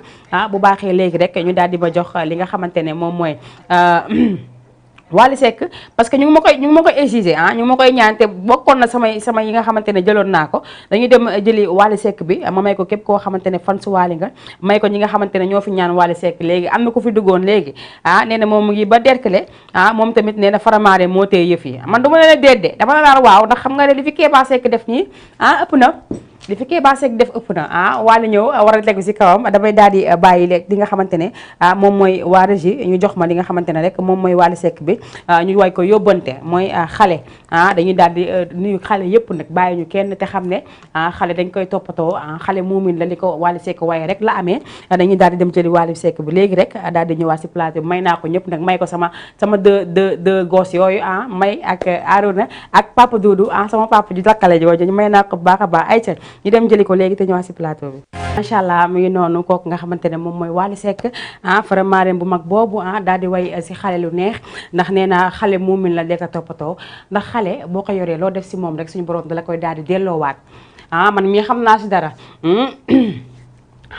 Speaker 1: bu baaxee léegi rek ñu daal di ma jox li nga xamante ne moom mooy Wally Seck parce que ñu ngi ma koy exiger ñu ngi ma koy ñaan te bokkoon na sama yi nga xamante ne jëloon naa ko dañuy dem jëli Wally Seck bi ma may ko képp koo xamante ne fan su Wally nga may ko ñi nga xamante ne ñoo fi ñaan Wally Seck léegi am na ko fi duggoon léegi nee na moom mu ngi ba derkale moom tamit nee na faramaare moo tee yëf yi man du ma leen a déedee dama la naan waaw ndax xam nga ne li fi Kéba Seck def nii ëpp na li fi Kéba Seck def ëpp na Wally ñëw war a tegu si kawam damay daal di bàyyi léegi li nga xamante ne moom mooy waa régie ñu jox ma li nga xamante ne rek moom mooy Wally Seck bi ñu way ko yóbbante mooy xale dañuy daal di nuyu xale yëpp nag bàyyi ñu kenn te xam ne xale dañ koy toppatoo xale muumin la li ko Wally Seck waaye rek la amee dañuy daal di dem jëli Wally Seck bi léegi rek daal di ñëwaat si plateau bi may naa ko ñëpp nag may ko sama deux gos yooyu may ak Arona ak Papa Doudou sama papa ji lakkale jooju ñu may naa ko bu baax a baax ay ca ñu dem jëli ko léegi te ñëwaat si plateau bi macha allah mu ngi noonu kooku nga xamante ne moom mooy Wally Seck faramaare bu mag boobu daal di way si xale lu neex ndax nee naa xale muumin la deka toppatoo ndax xale boo ko yoree loo def si moom rek suñu borom dala koy daal di delloowaat man mii xam naa si dara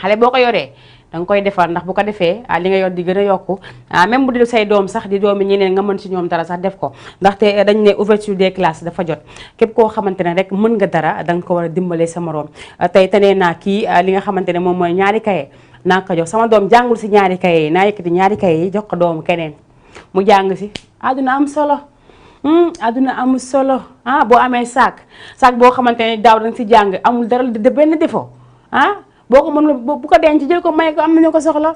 Speaker 1: xale boo ko yoree danga koy defar ndax bu ko defee li nga yor di gën a yokku même bu di say doom sax di doomi ñeneen nga mën si ñoom dara sax def ko ndaxte dañ ne ouverture des classes dafa jot képp koo xamante ne rek mën nga dara danga ko war a dimbalee sa morom tey tenee naa kii li nga xamante ne moom mooy ñaari kaye naa ko jox sama doom jàngul si ñaari kaye yi naa yëkkati ñaari kaye yi jox ko doomu keneen mu jàng si. àdduna am solo àdduna am solo boo amee sac boo xamante ne daaw danga si jàng amul dara de benn défaut boo ko mënul bu ko denc jël ko may ko am na ñu ko soxla.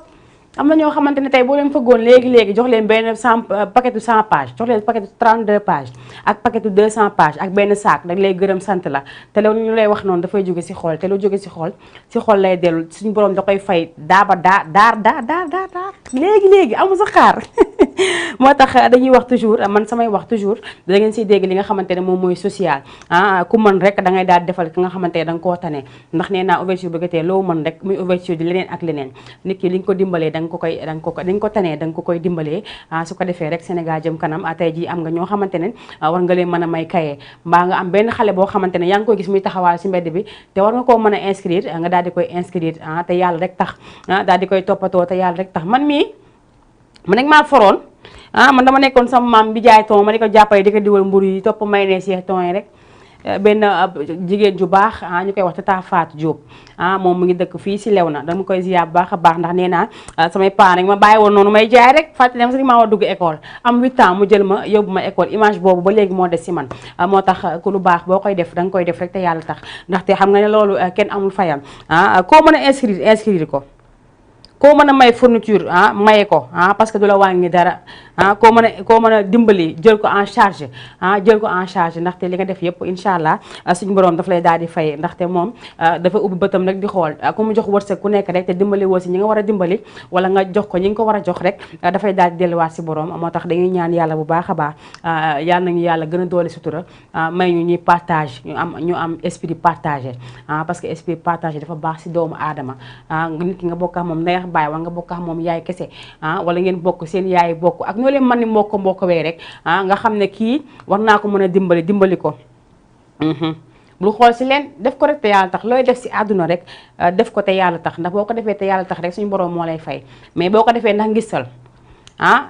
Speaker 1: am na ñoo xamante ne tey boo leen fëggoon léegi jox leen benn 100 paquetu 100 pages jox leen paquetu 32 pages ak paquetu 200 pages ak benn sac dag lay gërëm sant la te loolu ñu lay wax noonu dafay jóge si xol te lu jóge si xol lay dellu suñu borom da koy fay daar léegi amul sa xaar moo tax dañuy wax toujours man samay wax toujours da ngeen siy dégg li nga xamante ne moom mooy social ku mën rek da ngay daal defal ki nga xamante ne da nga koo tane ndax nee naa ouverture bëggatee loo mën rek muy ouverture di leneen ak leneen nit ki li nga ko dimbalee dañ ko tanee da nga ko koy dimbalee su ko defee rek Sénégal jëm kanam tey jii am nga ñoo xamante ne war nga leen mën a may kaye mbaa nga am benn xale boo xamante ne yaa ngi koy gis muy taxawaal si mbedd bi te war nga koo mën a inscrire nga daal di koy inscrire te yàlla rek tax daal di koy toppatoo te yàlla rek tax man nag maa foroon man dama nekkoon sama maam bi jaay ton ma di ko jàppale di ko diwal mburu yi topp may ne si ton yi rek benn jigéen ju baax ñu koy wax Tata Fatou Diop moom mu ngi dëkk fii si Léona dama koy ziar bu baax a baax ndax nee naa samay parents rek ma bàyyi woon noonu may jaay rek fàttali dem sax maa war dugg école am 8 ans mu jël ma yóbbu ma école image boobu ba léegi moo des si man moo tax ku lu baax boo koy def da nga koy def rek te yàlla tax ndaxte xam nga ne loolu kenn amul fayam koo mën a inscrire ko koo mën a may fourniture maye ko parce que du la wàññi dara koo mën a dimbali jël ko en charge ndaxte li nga def yëpp incha allah suñu borom daf lay daal di fay ndaxte moom dafa ubbi bëtam rek di xool ku mu jox wërsëg ku nekk rek te dimbali woo si ñi nga war a dimbali wala nga jox ko ñi nga ko war a jox rek dafay daal di delluwaat si borom moo tax dañuy ñaan yàlla bu baax a baax yàlla nañu yàlla gën a doole sutura may ñu ñuy partage ñu am esprit partagé parce que esprit partagé dafa baax si doomu aadama nit ki nga bokk ak moom neex baay wala nga bokk ak moom yaay kese wala ngeen bokk seen yaay bokk ak ñoo leen mën ni mbokk wee rek nga xam ne kii war naa ko mën a dimbali ko bul xool si leen def ko rek te yàlla tax looy def si àdduna rek def ko te yàlla tax ndax boo ko defee te yàlla tax rek suñu borom moo lay fay mais boo ko defee ndax ngistal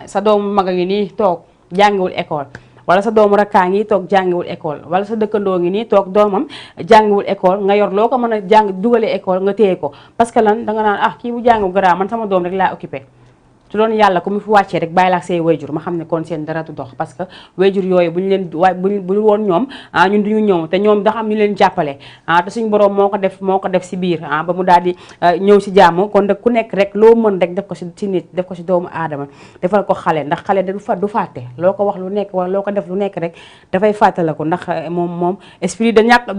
Speaker 1: sa doomu mag a ngi nii toog jàngiwul école wala sa doomu rakkaa ngi toog jàngiwul école wala sa dëkkandoo ngi nii toog doomam jàngiwul école nga yor loo ko mën a dugalee école nga téye ko parce que lan danga naan kii bu jàngu gara man sama doom rek laa occupé su doon yàlla ku mu fi wàccee rek bàyyi la ak say wayjur ma xam ne kon seen dara du dox parce que wayjur yooyu bu ñu leen bu woon ñoom ñun duñu ñëw te ñoom dafa am ñu leen jàppale te suñu borom moo ko def si biir ba mu daal di ñëw si jàmm kon nag ku nekk rek loo mën rek def ko si nit def ko si doomu aadama defal ko xale ndax xale du fàtte loo ko wax lu nekk wala loo ko def lu nekk rek dafay fàttala ko ndax moom esprit de ñàkk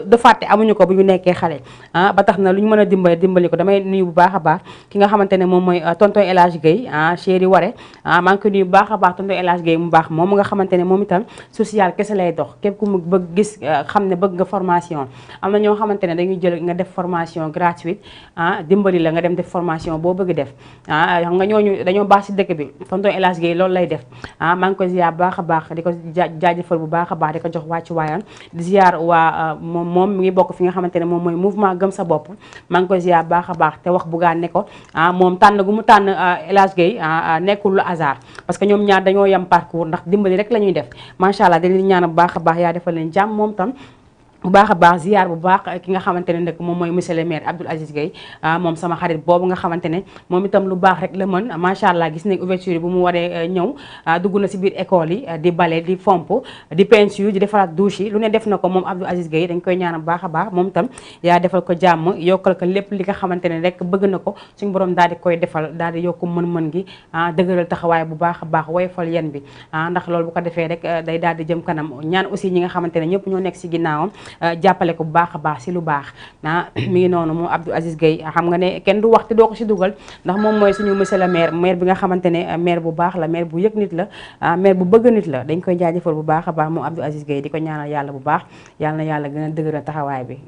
Speaker 1: de fàtte amuñu ko bu ñu nekkee xale ba tax na lu ñu mën a dimbali ko damay nuyu bu baax a baax ki nga xamante ne moom mooy tonton El Hadj Gueye chéri Waré maa ngi ko nuyu bu baax a baax tonton El Hadj Gueye mu baax moom nga xamante ne moom itam social kese lay dox képp ku mu bëgg gis xam ne bëgg nga formation am na ñoo xamante ne dañuy jël nga def formation gratuite dimbali la nga dem def formation boo bëgg def xam nga ñooñu dañoo baax si dëkk bi tonton El Hadj Gueye loolu lay def maa ngi ko ziar bu baax a baax di ko jaajëfal bu baax a baax di ko jox wàccu waayam di ziar waa moom mi ngi bokk fi nga xamante ne moom mooy mouvement gëm sa bopp maa ngi ko ziar bu baax a baax te wax bugaan ne ko moom tànn gu mu tànn El Hadj Gueye nekkul lu hasard parce que ñoom ñaar dañoo yam parcours ndax dimbali rek la ñuy def macha allah dañ leen ñaan bu baax a baax yaa defal leen jàmm moom tam bu baax a baax ziar bu baax ki nga xamante ne nag moom mooy monsieur le maire Abdoul Aziz Gueye moom sama xarit boobu nga xamante ne moom itam lu baax rek la mën macha allah gis nañ ouverture bu mu waree ñëw dugg na si biir école yi di bale di fomp di peinture di defaraat douche yi lu ne def na ko moom Abdoul Aziz Gueye dañ koy ñaan bu baax a baax moom itam yaa defal ko jàmm yokkal ko lépp li nga xamante ne rek bëgg na ko suñu borom daal di koy defal daal di yokku mën-mën gi dëgëral taxawaay bu baax a baax woyofal yen bi ndax loolu bu ko defee rek day daal di jëm kanam ñaan aussi ñi nga xamante ne ñëpp ñoo nekk si ginnaawam jàppale ko bu baax a baax si lu baax mi ngi noonu moom Abdoul Aziz Gueye xam nga ne kenn du wax te doo ko si dugal ndax moom mooy suñu monsieur le maire bi nga xamante ne maire bu baax la maire bu yëg nit la maire bu bëgg nit la dañ koy jaajëfal bu baax a baax moom Abdoul Aziz Gueye di ko ñaanal yàlla bu baax yàlla na yàlla gën a dëgëral taxawaay bi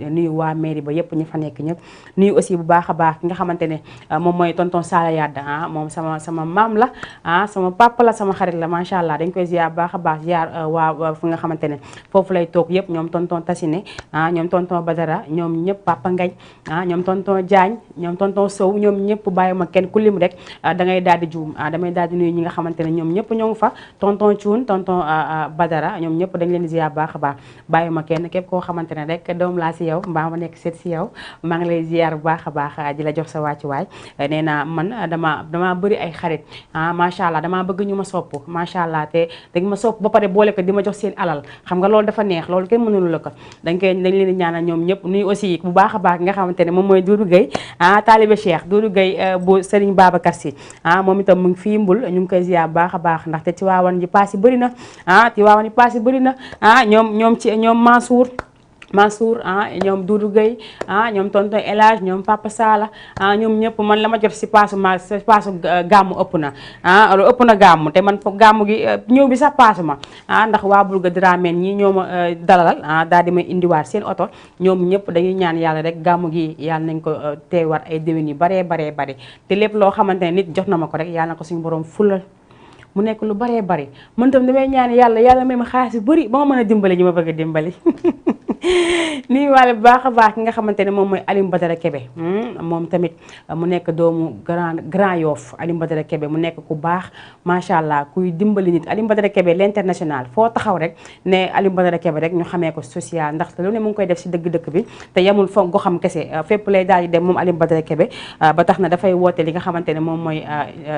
Speaker 1: nuyu waa mairie ba yëpp ñi fa nekk ñëpp nuyu aussi bu baax a baax ki nga xamante ne moom mooy tonton Sala Yadda moom sama maam la sama papa la sama xarit la macha allah dañ koy ziar bu baax a baax ziar waa fi nga xamante ne foofu lay toog yëpp ñoom tonton tonton Tassine ñoom tonton Badara ñoom ñëpp Papa Ngañ ñoom tonton Diagne ñoom tonton Sow ñoom ñëpp bàyyuma kenn ku lim rek da ngay daal di juum damay daal di nuyu ñi nga xamante ne ñoom ñëpp ñoo ngi fa tonton Thioune tonton Badara ñoom ñëpp dañ leen ziar baax a baax bàyyuma kenn képp koo xamante ne rek doom laa si yow mbaa ma nekk seet si yow maa ngi lay ziar bu baax a baax di la jox sa wàccuwaay nee naa man dama bëri ay xarit macha allah damaa bëgg ñu ma sopp macha allah te dañ ma sopp ba pare boole ko di ma jox seen alal xam nga loolu dafa neex loolu kenn mënulu la ko dañ leen di ñaanal ñoom ñëpp nuyu aussi bu baax a baax nga xamante ne moom mooy Doudou Gueye taalibe Cheikh Doudou Gueye bu Serigne Babacar Sy moom itam mu ngi fii Mbul ñu ngi koy ziar bu baax a baax ndaxte ci waawan ji paas yi bëri na ci waawan ji paas yi bëri na ñoom Mansour ñoom Doudou Gueye ñoom tonton El Hadj ñoom Papa Sala ñoom ñëpp man la ma jot si paasu gàmmu ëpp na ëpp na gàmmu te man gàmmu gi ñëw bi sax paasu ma ndax waa Bourga Dramé ñi ñoo ma dalalal daal di may indiwaat seen oto ñoom ñëpp dañuy ñaan yàlla rek gàmmu gi yàlla nañ ko teewaat ay déwén yu baree te lépp loo xamante ne nit jox na ma ko rek yàlla na ko suñu borom fulal mu nekk lu baree bari man tam damay ñaan yàlla may ma xaalis yu bëri ba ma mën a dimbali ñi ma bëgg a dimbali nii wàlle bu baax a baax ki nga xamante ne moom mooy Alioune Badara Kébé moom tamit mu nekk doomu Grand Yoff Alioune Badara Kébé mu nekk ku baax macha allah kuy dimbali nit Alioune Badara Kébé l'international foo taxaw rek ne Alioune Badara Kébé rek ñu xamee ko social ndaxte lu ne mu ngi koy def si dëkk bi te yemul foog goxam kese fépp lay daal di dem moom Alioune Badara Kébé ba tax na dafay woote li nga xamante ne moom mooy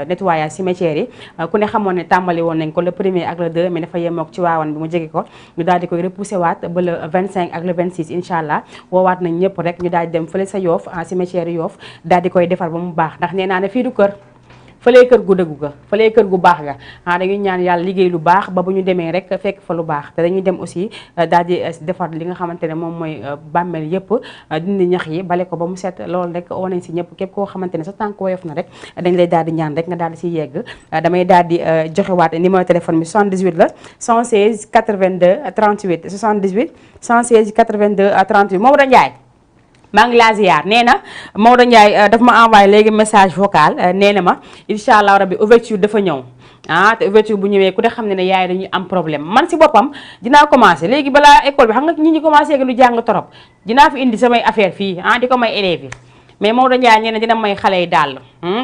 Speaker 1: nettoyage cimetière yi ku ne xamoon ne tàmbali woon nañ ko le 1er ak le 2 mais dafa yemook ci waawan bi mu jege ko ñu daal di koy repoussé waat ba le 25 ak le 26 incha allah woowaat nañ ñëpp rek ñu daal di dem fële sa Yoff cimetière Yoff daal di koy defar ba mu baax ndax nee naa ne fii du kër fëlee kër gu dëggu ga fëlee kër gu baax ga dañuy ñaan yàlla liggéey lu baax ba bu ñu demee rek fekk fa lu baax te dañuy dem aussi daal di defar li nga xamante ne moom mooy bàmmeel yëpp dindi ñax yi bale ko ba mu set loolu rek woo nañ si ñëpp képp koo xamante ne sa tànk woyof na rek dañ lay daal di ñaan rek nga daal di si yegg damay daal di joxewaat numéro téléphone bi 78 la 116 82 38 78 116 82 38 Maodo Ndiaye maa ngi laa ziar nee na Maodo Ndiaye daf ma envoyé léegi message vocal nee na ma incha allah rabbi ouverture dafa ñëw te ouverture bu ñëwee ku de xam ne ne yaay dañuy am problème man si boppam dinaa commencé léegi balaa école bi xam nga ñi commencé lu jàng torop dinaa fi indi samay affaire fii di ko may élèves yi mais Maodo Ndiaye nee na dina may xale yi daal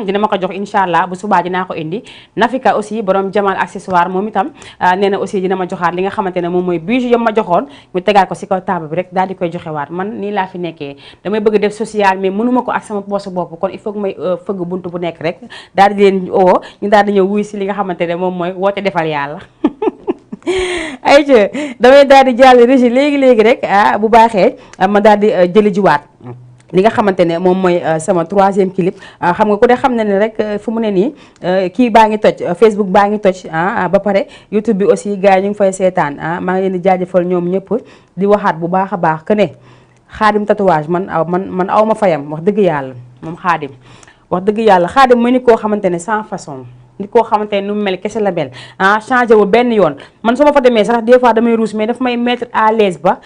Speaker 1: dina ma ko jox incha allah bu subaa dinaa ko indi Nafika aussi borom Jamal accessoire moom itam nee na aussi dina ma joxaat li nga xamante ne moom mooy bijou yam ma joxoon ñu tegaat ko si kaw table bi rek daal di koy joxewaat man nii laa fi nekkee damay bëgg def social mais mënuma ko ak sama poche bopp kon il faut que may fëgg buntu bu nekk rek daal di leen oo ñu daal di ñëw wuy si li nga xamante ne moom mooy woote defal yàlla ayca damay daal di jàll régie léegi rek bu baaxee ma daal di jëli jiwaat li nga xamante ne moom mooy sama 3e clip xam nga ku de xam na ne rek fu mu ne nii kii baa ngi toj Facebook baa ngi toj ba pare YouTube bi aussi gars yi ñu ngi fay seetaan maa ngi leen di jaajëfal ñoom ñëpp di waxaat bu baax a baax que ne Xaadim tatouage man aw ma fayam wax dëgg yàlla moom Xaadim wax dëgg yàlla Xaadim mooy nit koo xamante ne sans façon nit koo xamante ne nu mu mel kese la mel changé wul benn yoon man su ma fa demee sax des fois damay ruus mais daf may mettre à l'aise ba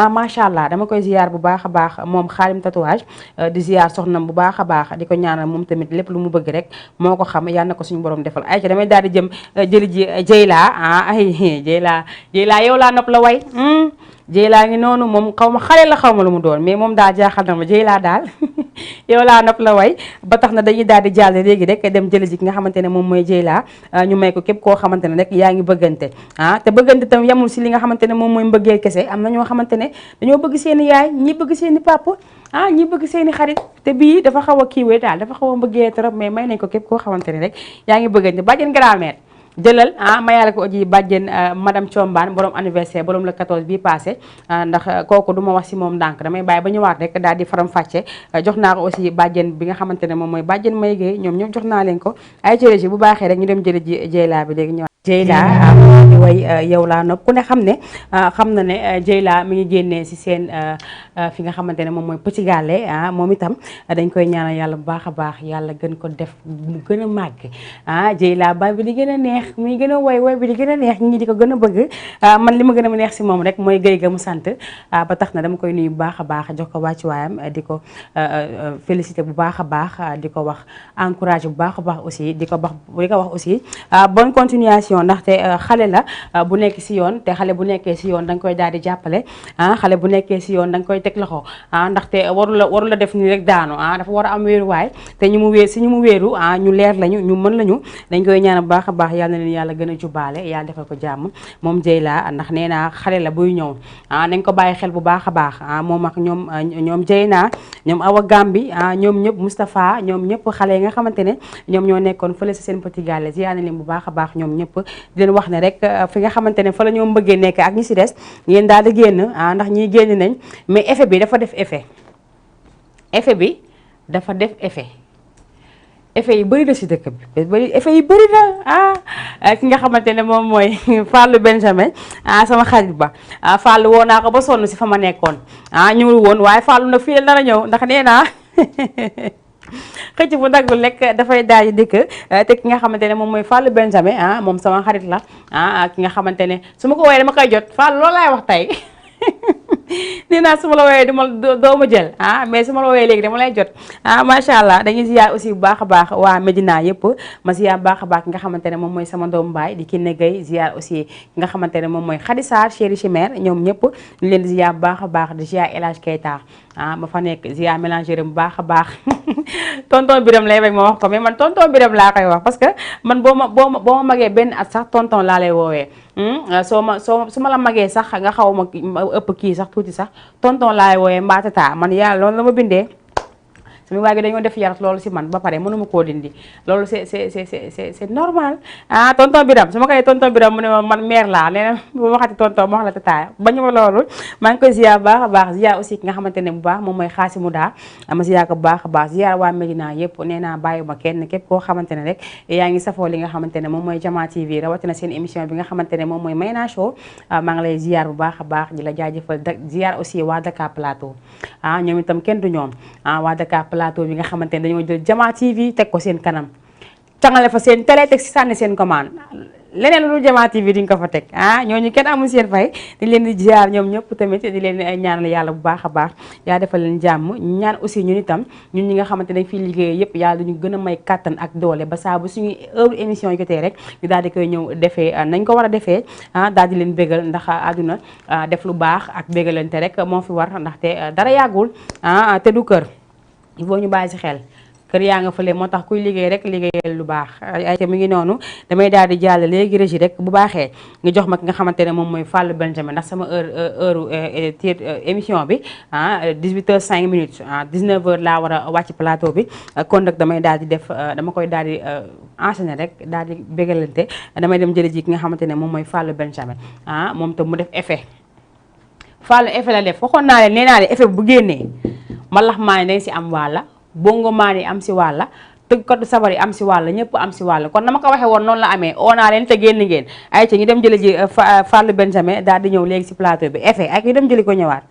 Speaker 1: macha allah dama koy ziar bu baax a baax moom Xaadim tatouage di ziar soxnam bu baax a baax di ko ñaanal moom tamit lépp lu mu bëgg rek moo ko xam yal na ko suñu borom defal ay ca damay daal di jëm jëli ji Jeyla ay Jeyla yow laa nopp la way Jeyla ngi noonu moom xaw ma xale la xaw ma lu mu doon mais moom daal jaaxal na ma Jeyla daal yow laa nopp la way ba tax na dañuy daal di jàll léegi rek dem jëli ji ki nga xamante ne moom mooy Jeyla ñu may ko képp koo xamante ne rek yaa ngi bëggante te bëggante tam yamul si li nga xamante ne moom mooy mbëggeel kese am na ñoo xamante ne dañoo bëgg seen i yaay ñi bëgg seen i papa ñi bëgg seen i xarit te bii dafa xaw a kiiwee daal dafa xaw a mbëggee trop mais may nañ ko képp koo xamante ne rek yaa ngi bëggante bàjjen grand-mère jëlal ma yàlla ko ji bàjjen madame Thiombane borom anniversaire borom le 14 bii passé ndax kooku du ma wax si moom ndànk damay bàyyi ba ñëwaat rek daal di faram fàcce jox naa ko aussi bàjjen bi nga xamante ne moom mooy bàjjen May Gueye ñoom ñëpp jox naa leen ko ay cërégi bu baaxee rek ñu dem jëli ji Jeyla bi léegi ñëwaat Jeyla di way yow laa nopp ku ne xam na ne Jeyla mi ngi génnee si seen fi nga xamante ne moom mooy Petit Gallé moom itam dañ koy ñaanal yàlla bu baax a baax yàlla gën ko def mu gën a màgg Jeyla ba bi di gën a neex muy gën a woy bi di gën a neex ñi di ko gën a bëgg man li ma gën a neex si moom rek mooy Gueye ga mu sant ba tax na dama koy nuyu bu baax a baax jox ko wàccuwaayam di ko félicité bu baax a baax di ko wax encouragé bu baax a baax aussi di ko wax aussi bonne continuation émission ndaxte xale la bu nekk si yoon te xale bu nekkee si yoon da nga koy daal di jàppale xale bu nekkee si yoon da nga koy teg loxo ndaxte waru la def ni rek daanu dafa war a am wéeruwaay te ñu mu wéeru ñu leer lañu ñu mën lañu dañ koy ñaan bu baax a baax yal na leen yàlla gën a jubbaale yàlla defal ko jàmm moom Dieyla ndax nee naa xale la buy ñëw nañ ko bàyyi xel bu baax a baax moom ak ñoom Dieyna ñoom Awa Gambi ñoom ñëpp Moustapha ñoom ñëpp xale yi nga xamante ne ñoom ñoo nekkoon fële si seen petit gàlle ziar na leen bu baax a baax ñoom ñëpp di leen wax ne rek fi nga xamante ne fa la ñoom bëggee nekk ak ñi si des ngeen daal di génn ndax ñiy génn nañ mais effet bi dafa def effet bi dafa def effet yi bëri na si dëkk bi effet yi bëri na ki nga xamante ne moom mooy Fallou Benjamin sama xarit ba Fallou woo naa ko ba sonn si fa ma nekkoon ñëwul woon waaye Fallou nag fii la nar a ñëw ndax nee naa xëcc bu daggul lekk dafay daal di dikk te ki nga xamante ne moom mooy Fallou Benjamin moom sama xarit la ki nga xamante ne su ma ko woowee dama koy jot Fallou loolu laay wax tey nee naa su ma la woowee doo ma jël mais su ma la woowee léegi dama lay jot macha allah dañuy ziar aussi bu baax a baax waa Medina yëpp ma ziar bu baax a baax ki nga xamante ne moom mooy sama doomu baay di Kiné Gueye ziar aussi ki nga xamante ne moom mooy Khady Sarr chéri chimère ñoom ñëpp ñu leen di ziar bu baax a baax di ziar El Hadj Keita ba fa nekk ziar mélangeur bu baax a baax tonton Biram lay bañ ma wax ko mais man tonton Biram laa koy wax parce que man boo ma magee benn at sax tonton laa lay woowee su ma la magee sax nga xaw ma ëpp kii sax tuuti sax tonton laay wooyee mbaatata man yàlla loolu la ma bindee sama waagi dañoo def yarat loolu si man ba pare mënuma koo dindi loolu c'est normal tonton Biram su ma koy tonton Biram mu ne ma man mère laa nee na bu waxati tonton ma wax la tataaya bañu ma loolu maa ngi koy ziar baax a baax ziar aussi ki nga xamante ne bu baax moom mooy Xaasimu daa ma ziar ko bu baax a baax ziar waa Medina yëpp nee naa bàyyiwuma kenn képp koo xamante ne rek yaa ngi safoo li nga xamante ne moom mooy Jama TV rawatina seen émission bi nga xamante ne moom mooy Mayna Show maa ngi lay ziar bu baax a baax di la jaajëfal ziar aussi waa Dakar Plateau ñoom itam kenn du ñoom waa Dakar Plateau bi nga xamante ne dañoo jël Jama TV teg ko seen kanam tangale fa seen télé teg si sànni seen commande leneen lu Jama TV di nga ko fa teg ñooñu kenn amul seen fay di leen di ziar ñoom ñëpp tamit di leen ñaanal yàlla bu baax a baax yaa defal leen jàmm ñaan aussi ñun itam ñun ñi nga xamante ne fii liggéey yëpp yàlla duñu gën a may kattan ak doole ba saa bu suñu heure émission yi jotee rek ñu daal di koy ñëw defee nañ ko war a defee daal di leen bégal ndax àdduna def lu baax ak bégalante rek moo fi war ndaxte dara yàggul te du kër il faut ñu bàyyi si xel kër yaa nga fële moo tax kuy liggéey rek liggéeyal lu baax ay mi ngi noonu damay daal di jàll léegi régie rek bu baaxee nga jox ma ki nga xamante ne moom mooy Fallou Benjamin ndax sama heure émission bi 18h05 minutes 19h laa war a wàcc plateau bi kon nag damay daal di def dama koy daal di enchaîner rek daal di bégalante damay dem jëli ji ki nga xamante ne moom mooy Fallou Benjamin moom tam mu def effet Fallou effet la def waxoon naa leen nee naa leen effet bu génnee malax maa ne dañ si am wàlla bongo maan yi am si wàlla tëggkatu sabar yi am si wàlla ñëpp am si wàlla kon dama ko waxee woon noonu la amee oo naa leen te génn ngeen ay ci ñu dem jëli ji Fallou Benjamin daal di ñëw léegi si plateau bi effet ak ñu dem jëli ko ñëwaat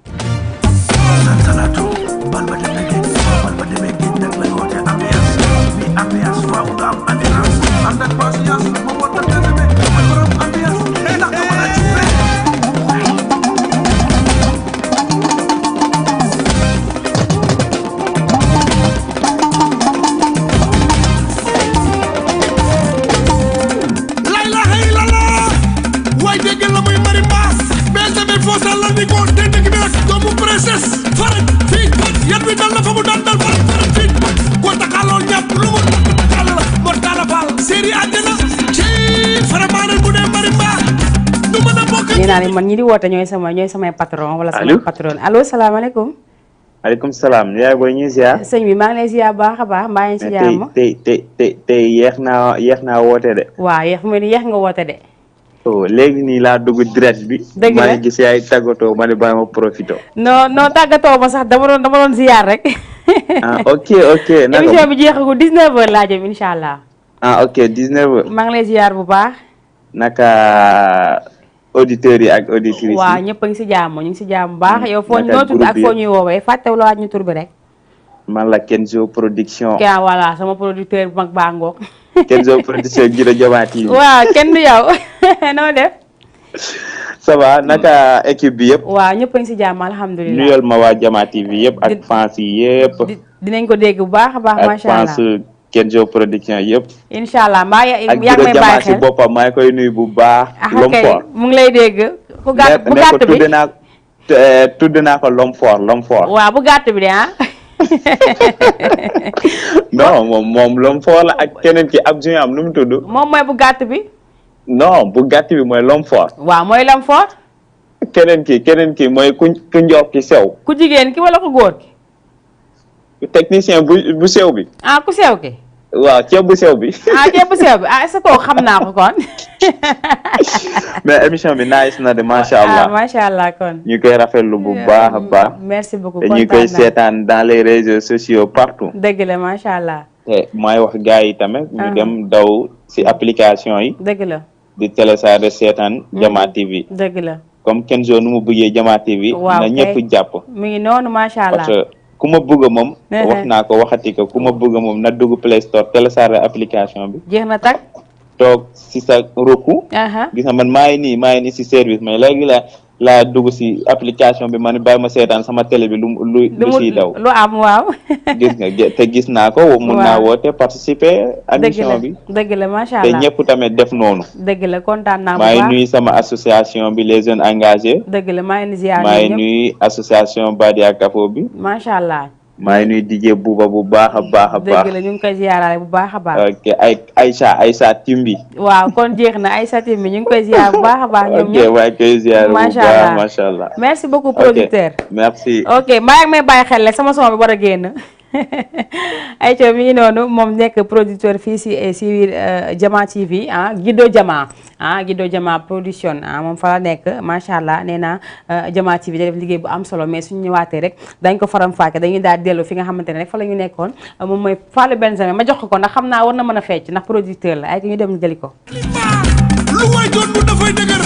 Speaker 1: naa ne man ñi di woote ñooy samay patron wala samay patron allo salaamaaleykum.
Speaker 6: maaleykum salaam yaay booy ñuy ziar.
Speaker 1: sëñ bi maa ngi lay ziar baax a baax mbaa ngi si jàmm.
Speaker 6: tey yeex naa woote de.
Speaker 1: waaw yeex nga woote de.
Speaker 6: léegi nii laa dugg direct bi.
Speaker 1: dëgg la
Speaker 6: maa ngi gis yaay tàggatoo ma ne bàyyi ma profité.
Speaker 1: non tàggatoo ma sax dama doon ziar rek.
Speaker 6: ok.
Speaker 1: émission bi jeexagul 19h laa jëm incha allah.
Speaker 6: ok 19h.
Speaker 1: maa ngi lay ziar bu baax.
Speaker 6: naka auditeurs yi ak auditrices yi.
Speaker 1: waaw ñëpp a ngi si jàmm ñu ngi si jàmm bu baax. yow foo noo tudd ak foo ñuy woowee fàttewuloo waat ñu tur bi rek.
Speaker 6: man la Kenzo production.
Speaker 1: voilà sama producteur bu mag baa ngoog.
Speaker 6: Kenzo production Djida Jama TV.
Speaker 1: waaw kenn du yow noo def.
Speaker 6: ça va naka équipe bi yëpp.
Speaker 1: waaw ñëpp a ngi si jàmm alhamdulilah.
Speaker 6: nuyal ma waa Jama TV yëpp ak fans yi yëpp.
Speaker 1: dinañ ko dégg bu baax a baax macha allah
Speaker 6: ak fans Kenzo production yëpp.
Speaker 1: incha allah mbaa yaa
Speaker 6: ak
Speaker 1: ngi may bàyyi xel
Speaker 6: si boppam maa ngi koy nuyu bu baax.
Speaker 1: l'homme fort mu ngi lay dégg. bu gàtt bi
Speaker 6: tudd naa ko l'homme fort.
Speaker 1: waaw bu gàtt bi de ah.
Speaker 6: non moom l'homme fort la ak keneen ki ab juin am nu mu tudd.
Speaker 1: moom mooy bu gàtt bi.
Speaker 6: non bu gàtt bi mooy l'homme fort.
Speaker 1: waaw mooy l'homme fort.
Speaker 6: keneen ki mooy ku njool ki sew.
Speaker 1: ku jigéen ki wala ku góor ki.
Speaker 6: technicien bu sew bi.
Speaker 1: ah ku sew ki.
Speaker 6: waaw ceeb bu sew bi.
Speaker 1: ceeb bu sew bi est-ce que xam naa ko kon.
Speaker 6: mais émission bi nice na de macha allah
Speaker 1: macha allah kon.
Speaker 6: ñu koy rafetlu bu baax a baax.
Speaker 1: merci beaucoup
Speaker 6: te ñu koy seetaan dans les réseaux sociaux partout.
Speaker 1: dëgg la macha allah.
Speaker 6: te mooy wax gars yi tamit. ñu dem daw si application yi.
Speaker 1: dëgg la.
Speaker 6: di télécharger seetaan Jama TV.
Speaker 1: dëgg la.
Speaker 6: comme Kenzo nu mu bëggee Jama TV.
Speaker 1: waaw
Speaker 6: na ñëpp jàpp.
Speaker 1: mi ngi noonu macha allah.
Speaker 6: parce que ku ma bëgg moom. wax naa ko waxati ko ku ma bëgg moom na dugg Play Store télécharger application bi.
Speaker 1: jeex na tag.
Speaker 6: toog si sa roku. gis nga man maa ngi nii si service mais léegi laa dugg si application bi ma ne bàyyi ma seetaan sama télé bi lu siy daw.
Speaker 1: lu am waaw.
Speaker 6: gis nga te gis naa ko. mun naa woote participer. émission bi
Speaker 1: dëgg la macha allah
Speaker 6: te ñëpp tamit def noonu.
Speaker 1: dëgg la kontaan naa bu
Speaker 6: maa
Speaker 1: baax
Speaker 6: ngi nuyu sama association bi les jeunes engagés.
Speaker 1: dëgg la maa ngi ziar
Speaker 6: maa ngi nuyu association Badia Kafo bi.
Speaker 1: macha allah.
Speaker 6: maa ngi nuyu DJ Bouba bu baax a baax a baax.
Speaker 1: dëgg la ñu ngi koy ziaraale bu baax a baax.
Speaker 6: ok Aïcha Timbi.
Speaker 1: waaw kon jeex na Aïcha Timbi ñu ngi koy ziar bu baax a baax. ñoom ñëpp
Speaker 6: ok maa ngi koy ziar bu baax macha allah.
Speaker 1: merci beaucoup producteur.
Speaker 6: merci.
Speaker 1: ok maa ngi may bàyyi xel rek sama son bi war a génn. ayca mi ngi noonu moom nekk producteur fii si biir Jama TV Guido Jama production moom fa la nekk macha allah nee naa Jama TV da def liggéey bu am solo mais suñu ñëwaatee rek dañ ko faram fàkke dañuy daal dellu fi nga xamante ne rek fa la ñu nekkoon moom mooy Fallou Benjamin ma jox ko ndax xam naa war na mën a fecc ndax producteur la ay ñu dem jëli ko.
Speaker 3: lu way doon du dafay dëgër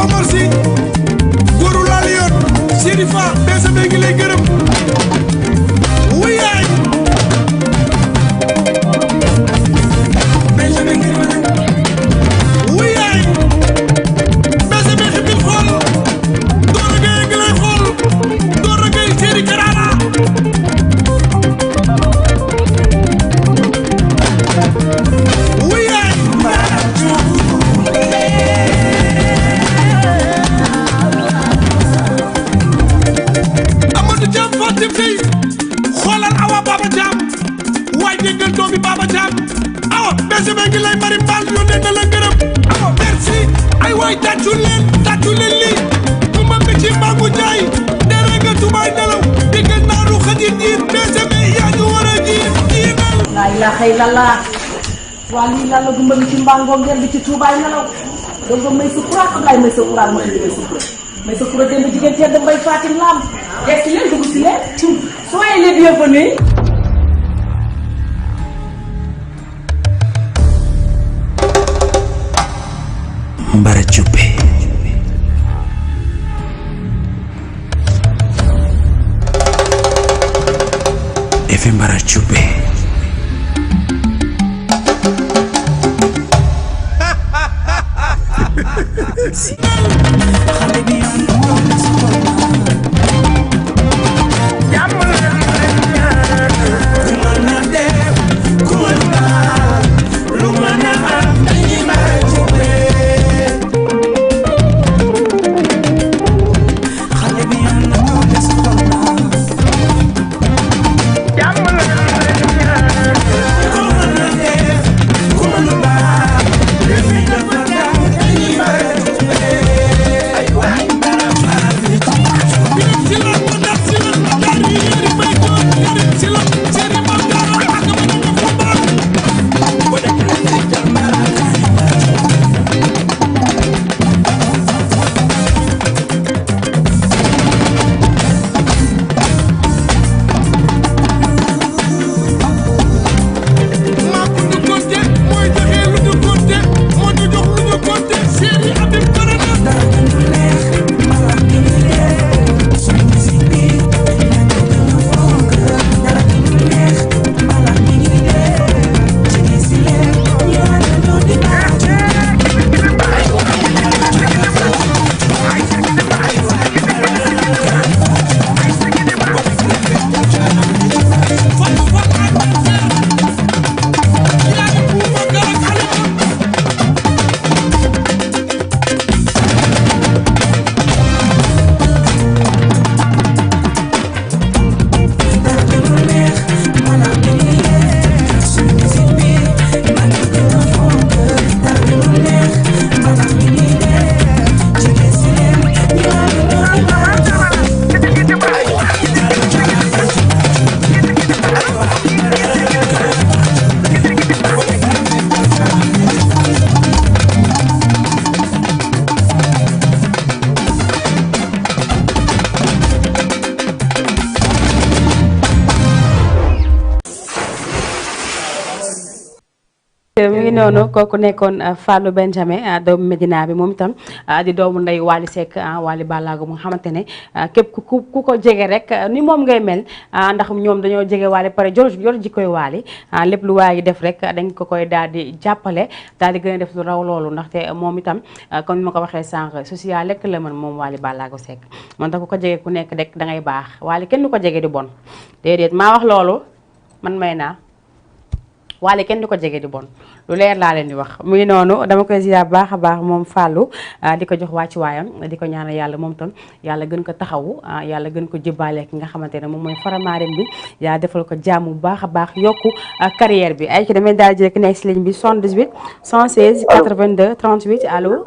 Speaker 3: Omar Sy góoru laal yoon Serifa besa be ngi lay gërëm wuyaay wuyaay besa be xibil xool door a gay ngi lay xool door a gay Seri Karala wuyaay Amadou Thiam Fatim Sey xoolal Awa Baba Thiam waay déggal doomi Baba Thiam awa bese be ngi lay mari mbal yónnee na la gërëm awa merci ay waay tàccu leen lii mu ma mi ci mbangu jaay dere nga tubaay nelaw déggal naaru xajit jiit bese be yaa ñu war a jiinal
Speaker 7: laa ilaaha illallah waa lii lan la gumba bi ci mbangoo ngeen bi ci tuubaay nelaw donc may sa kuraat Ablaye may sa kuraat ma xëy may sa kuraat démb jigéen teel da mbay Fatim Lam yegg si leen dugg si leen soyez les bienvenus.
Speaker 8: Mbara Cuppe efe Mbara Cuppe xale bi
Speaker 1: mi ngi noonu kooku nekkoon Fallou Benjamin doomu Medina bi moom itam di doomu ndey Wally Seck Wally Ballago mu nga xamante ne képp ku ko jege rek ni moom ngay mel ndax ñoom dañoo jege Wally pare yor ji koy Wally lépp lu waaye def rek dañ ko koy daal di jàppale daal di gën a def lu raw loolu ndaxte moom itam comme ni ma ko waxee sànq social lekk la mën moom Wally Ballago Seck man tax ku ko jege ku nekk rek da ngay baax Wally kenn du ko jege di bon déedéet maa wax loolu man may naa Wally kenn du ko jege di bon lu leer laa leen di wax muy noonu dama koy ziar baax a baax moom Fallou di ko jox wàccu waayam di ko ñaanal yàlla moom tam yàlla gën ko taxawu yàlla gën ko jëbaale ki nga xamante ne moom mooy Faramareen bi yaa defal ko jàmm bu baax a baax yokku carrière bi ay ci damay daal di nekk si ligne bi 78 116 82 38 allo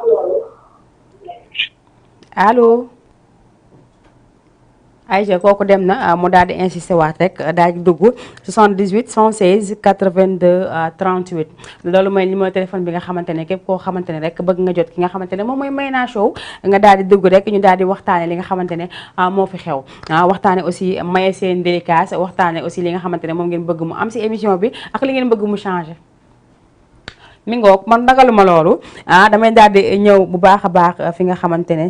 Speaker 1: allo Aïcha kooku dem na mu daal di insisté waat rek daal di dugg 78 116 82 38 loolu mooy numéro téléphone bi nga xamante ne képp koo xamante ne rek bëgg nga jot ki nga xamante ne moom mooy Mayna Show nga daal di dugg rek ñu daal di waxtaane li nga xamante ne moo fi xew waxtaane aussi maye seen dédicace waxtaane aussi li nga xamante ne moom ngeen bëgg mu am si émission bi ak li ngeen bëgg mu changé mi ngoog man nagaluma loolu damay daal di ñëw bu baax a baax fi nga xamante ne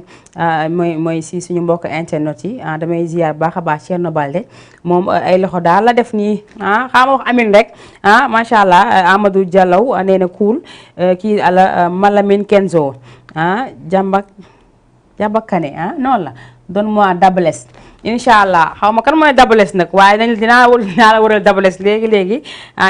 Speaker 1: mooy si suñu mbokk internet yi damay ziar bu baax a baax Thierno Balde moom ay loxo daal la def nii xaama wax amin rek macha allah Amadou Diallo nee na cool kii ala Malamine Kenzo jàmbakane noonu la donne-moi Dables incha allah xaw ma kan mooy Dables nag waaye dinaa la waral Dables léegi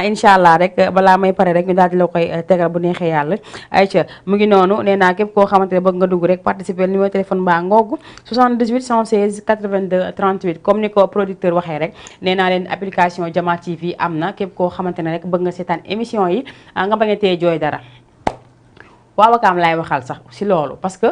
Speaker 1: incha allah rek balaa may pare rek ñu daal di la koy tegal bu neexee yàlla ayca mu ngi noonu nee naa képp koo xamante ne bëgg nga dugg rek participer numéro téléphone baa ngoogu 78 116 82 38 comme ni ko producteur waxee rek nee naa leen application Jama TV am na képp koo xamante ne rek bëgg nga seetaan émission yi nga bañ a tee jooy dara waaw Wakaam laay waxal sax si loolu parce que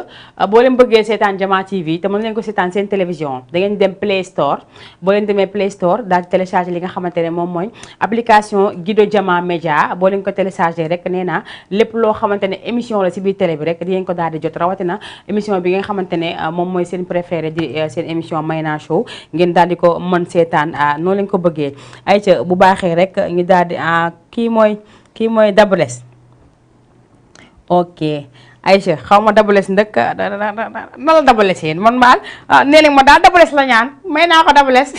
Speaker 1: boo leen bëggee seetaan Jama TV te mën leen ko seetaan seen télévision da ngeen dem Play Store boo leen demee Play Store daal di télécharger li nga xamante ne moom mooy application Guido Jama Média boo leen ko télécharger rek nee naa lépp loo xamante ne émission la si biir télé bi rek di ngeen ko daal di jot rawatina émission bi nga xamante ne moom mooy seen préféré di seen émission Mayna Show ngeen daal di ko mën seetaan noo leen ko bëggee ayca bu baaxee rek ñu daal di kii mooy Dables ok Aïcha xaw ma Dables ndëkk na la Dables yéen man maal nee nañ ma daal Dables la ñaan may naa ko Dables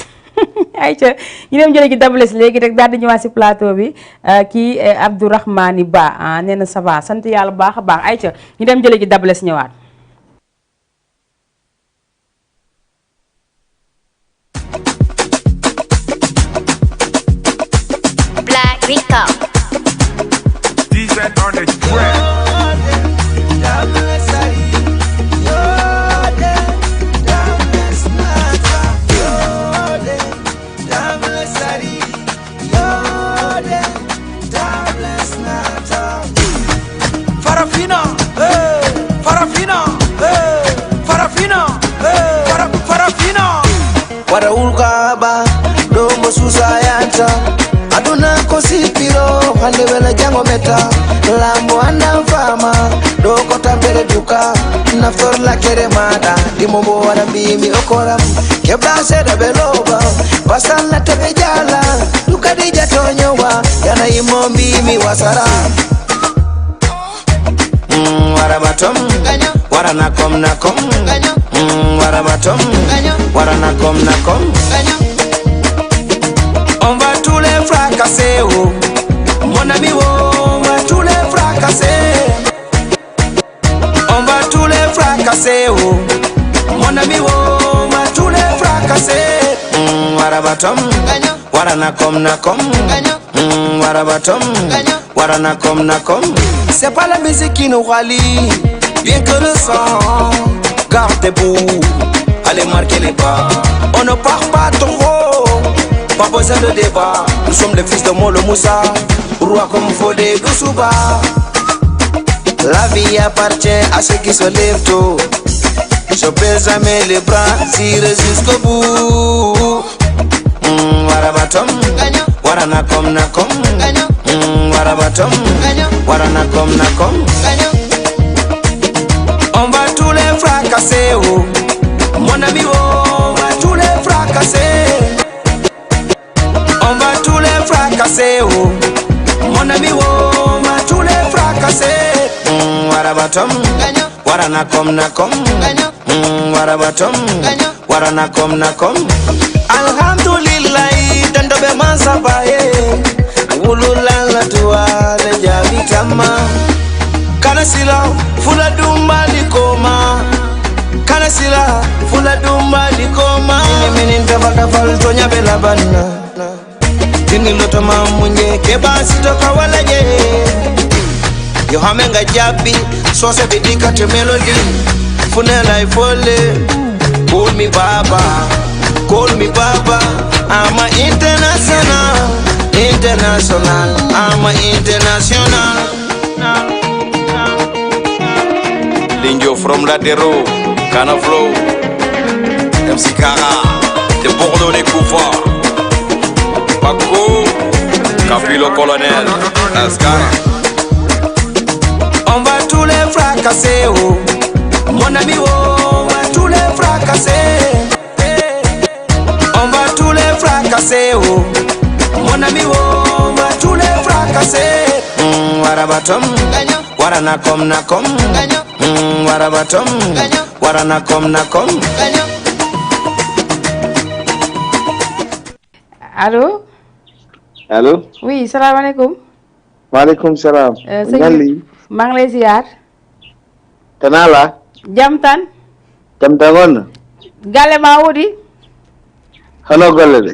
Speaker 1: Aïcha ñu dem jële gi Dables léegi rek daal di ñëwaat si plateau bi kii Abdourahmani Ba nee na ça va sant yàlla bu baax a baax Aïcha ñu dem jële gi Dables ñëwaat
Speaker 9: Black Rico
Speaker 3: DJ on the track.
Speaker 10: Wara ulkaba dongo susayanta aduna kosipiro hande wela jango meta lambo anda fama doko tambere duka naftor la kere mada dimombo wara bimi okoram kebda seda beloba pasan la tebe jala duka di jatonyowa yana imombi mi wasara wara batom wara nakom wara batom wara nakom on va tous les fracasser oh mon ami oh on va tous les fracasser on va tous les fracasser oh mon ami oh on va tous les fracasser wara batom wara nakom wara batom wara nakom c'est pas la musique qui nous rallie bien que le sang garde debout allez marquer les pas on ne part pas trop pas besoin de débat nous sommes les fils de Molo Moussa roi comme Fodé Doussouba la vie appartient à ceux qui se lèvent tôt je baisse jamais les bras s'ils jusqu'au bout wara batom wara nakom wara batom wara nakom on va tous les fracasser oh mon ami oh on va tous les fracasser on va tous les fracasser oh mon ami on va tous les fracasser. Warabatom, waranakom nakom, warabatom, waranakom nakom. Alhamdulillah, tandobe mansabaye, ululala tuwa de jabitama. Kanasila fula dumba likoma, kanasila fula dumba likoma. Mini tabaka faltonya bela banna, tini lotoma munye kebasi toka walaje. Yo hamenga jabi, so se bidika te melody, funela ifole. Call me Baba, I'm a international, I'm a international. Linjo from La Dero, Kana Flow, MC Kara, de Bordeaux les Koufa, Paco, Capilo Colonel, Ascara. On va tous les fracasser, oh, mon ami, oh. Tous les fracasser, on va tous les fracasser, oh, mon ami, oh, on va tous les fracasser. Warabatom, waranakom nakom, warabatom, waranakom nakom.
Speaker 1: Allô?
Speaker 6: Allô?
Speaker 1: Oui, salam alaikum.
Speaker 6: Waalaikum salam.
Speaker 1: Ngali. Mang lay ziar.
Speaker 6: Tanala.
Speaker 1: Jam tan.
Speaker 6: Jam tangon.
Speaker 1: Galle ma wodi.
Speaker 6: Hano galle de.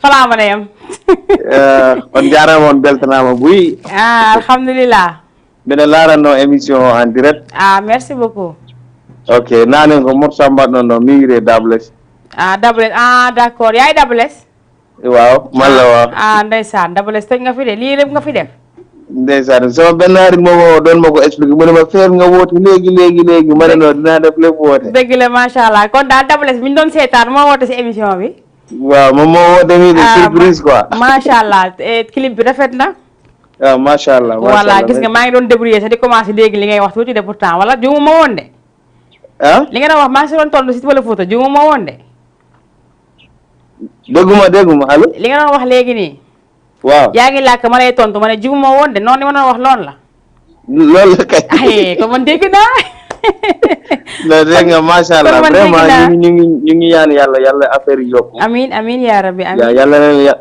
Speaker 1: Fala ma yam.
Speaker 6: On jarama on beltanama buyi.
Speaker 1: Alhamdulillah.
Speaker 6: Bena larano émission en direct.
Speaker 1: Merci beaucoup.
Speaker 6: Ok, nanen ko Mor Samba non migre Dables.
Speaker 1: Dables. D'accord. Yaay Dables?
Speaker 6: Waaw, man la waaw.
Speaker 1: Ndeysaan Dables toj nga fi de lii lépp nga fi def.
Speaker 6: Ndeysaan sama benn xarit moom doon ma ko expliquer mu ne ma feer nga woote léegi ma ne non dinaa def lépp woote.
Speaker 1: dëgg la macha allah kon daal Dables mi ñu doon seetaan moo woote si émission bi.
Speaker 6: waaw moom moo woote nii de surprise quoi.
Speaker 1: macha allah clip bi rafet na.
Speaker 6: waaw macha allah.
Speaker 1: voilà gis nga maa ngi doon débrouiller sax di commencé dégg li ngay wax tuuti de pourtant wala juumu ma woon de. li nga doon wax maa ngi si doon toll si wala Fouta juumu ma woon de.
Speaker 6: dégguma allo.
Speaker 1: li nga doon wax léegi nii.
Speaker 6: waaw
Speaker 1: yaa ngi làkk ma lay tontu ma ne jiw ma woon de noonu li ma doon wax loolu la.
Speaker 6: loolu la kay.
Speaker 1: kon man dégg naa.
Speaker 6: non dégg nga macha allah vraiment ñu ngi ñaan yàlla affaire yi yokku.
Speaker 1: amiin yaa rabbi amiin.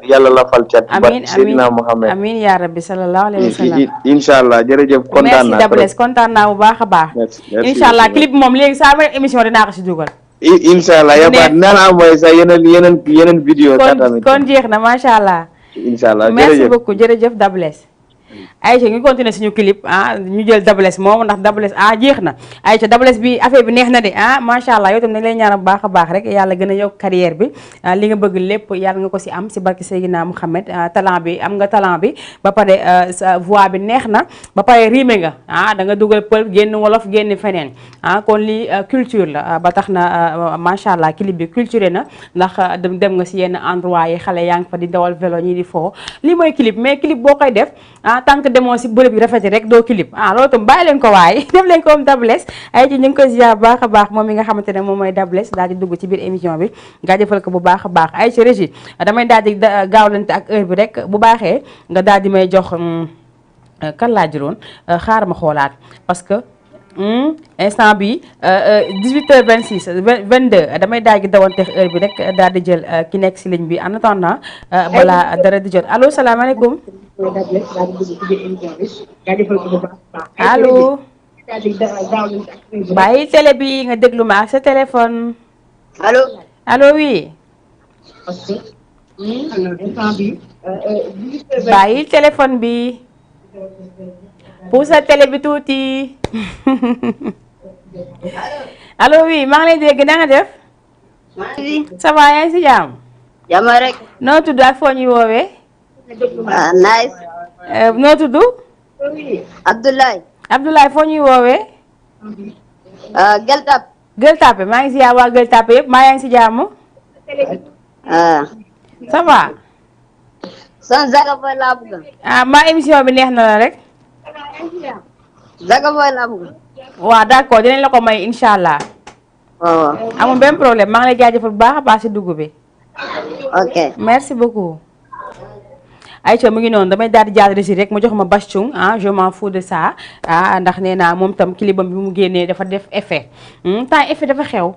Speaker 6: yàlla la fal cat.
Speaker 1: amiin
Speaker 6: Seydina Mohamed.
Speaker 1: amiin yaa rabbi sallallahu alayhi wa sallam.
Speaker 6: incha allah jërëjëf kontaan naa.
Speaker 1: merci Dables kontaan naa bu baax a baax. incha allah clip moom léegi saa ma émission dinaa ko si dugal.
Speaker 6: incha allah yabaat naa la mooy sax yeneen vidéo.
Speaker 1: kon jeex na macha allah.
Speaker 6: incha allah
Speaker 1: merci beaucoup jërëjëf Dables. Aïcha ñu continuer suñu clip ñu jël Dables moom ndax Dables jeex na Aïcha Dables bi affaire bi neex na de macha allah yow tam dañ lay ñaan bu baax a baax rek yàlla gën a yokk carrière bi li nga bëgg lépp yàlla nga ko si am si barke Seydina Mouhamed talent bi am nga talent bi ba pare sa voix bi neex na ba pare rime nga da nga dugal pël génn wolof génn feneen kon lii culture la ba tax na macha allah clip bi culturé na ndax dem nga si yenn endroit yi xale yaa ngi fa di dawal vélo ñi di foo lii mooy clip mais clip boo koy def tant que demoo si bërëb yi rafet rek doo clip loolu tam bàyyi leen ko waaye def leen ko am Dables ay ci ñu ngi koy ziar bu baax a baax moom mi nga xamante ne moom mooy Dables daal di dugg ci biir émission bi nga jëfal ko bu baax a baax ay ci régie damay daal di gaawlante ak heure bi rek bu baaxee nga daal di may jox kan laa jëloon xaar ma xoolaat parce que instant bi 18h26 22 damay daal di dawanteex heure bi rek daal di jël ki nekk si ligne bi en attendant balaa dara di jot allo salaamaaleykum. allo. bàyyi télé bi nga déglu ma ak sa téléphone.
Speaker 11: allo.
Speaker 1: allo oui. bàyyi téléphone bi. pousa télé bi tuuti. allo oui maa ngi lay dégg na nga def.
Speaker 11: maa ngi.
Speaker 1: ça va yaa ngi si jàmm.
Speaker 11: jàmm rek.
Speaker 1: noo tudd ak foo ñuy woowee.
Speaker 11: nice.
Speaker 1: noo tudd.
Speaker 11: Abdoulaye.
Speaker 1: Abdoulaye foo ñuy woowee.
Speaker 11: Gueule Tapée.
Speaker 1: Gueule Tapée maa ngi si yaa waa Gueule Tapée yëpp maa yaa ngi si jàmm. ça va.
Speaker 11: son Zagaboy laa bëgg.
Speaker 1: maa émission bi neex na la rek.
Speaker 11: Zagaboy laa bëgg.
Speaker 1: waaw d'accord dinañ la ko may incha allah.
Speaker 11: waaw.
Speaker 1: amul benn problème maa ngi lay jaajëfal bu baax a baax si dugub bi.
Speaker 11: ok.
Speaker 1: merci beaucoup. Aïcha mu ngi noonu damay daal di jàll resi rek mu jox ma Bachung je m'en fous de ça ndax nee naa moom tam clipam bi mu génnee dafa def effet temps effet dafa xew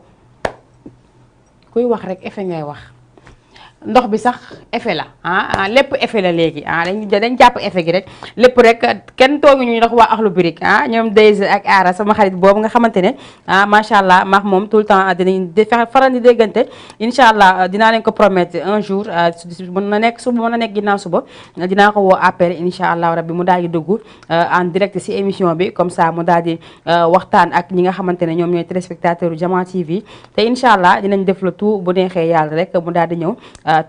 Speaker 1: kuy wax rek effet ngay wax ndox bi sax effet la lépp effet la léegi dañ jàpp effet gi rek lépp rek kenn toogi ñu ndox waa Akhlou Brick ñoom Deyse ak Aara sama xarit boobu nga xamante ne macha allah maax moom tout le temps dinañ faral di déggante incha allah dinaa leen ko promettre un jour mën na nekk suba mën na nekk ginnaaw suba dinaa ko woo appel incha allah rabbi mu daal di dugg en direct si émission bi comme ça mu daal di waxtaan ak ñi nga xamante ne ñoom ñooy téléspectateur u Jama TV te incha allah dinañ def le tout bu neexee yàlla rek mu daal di ñëw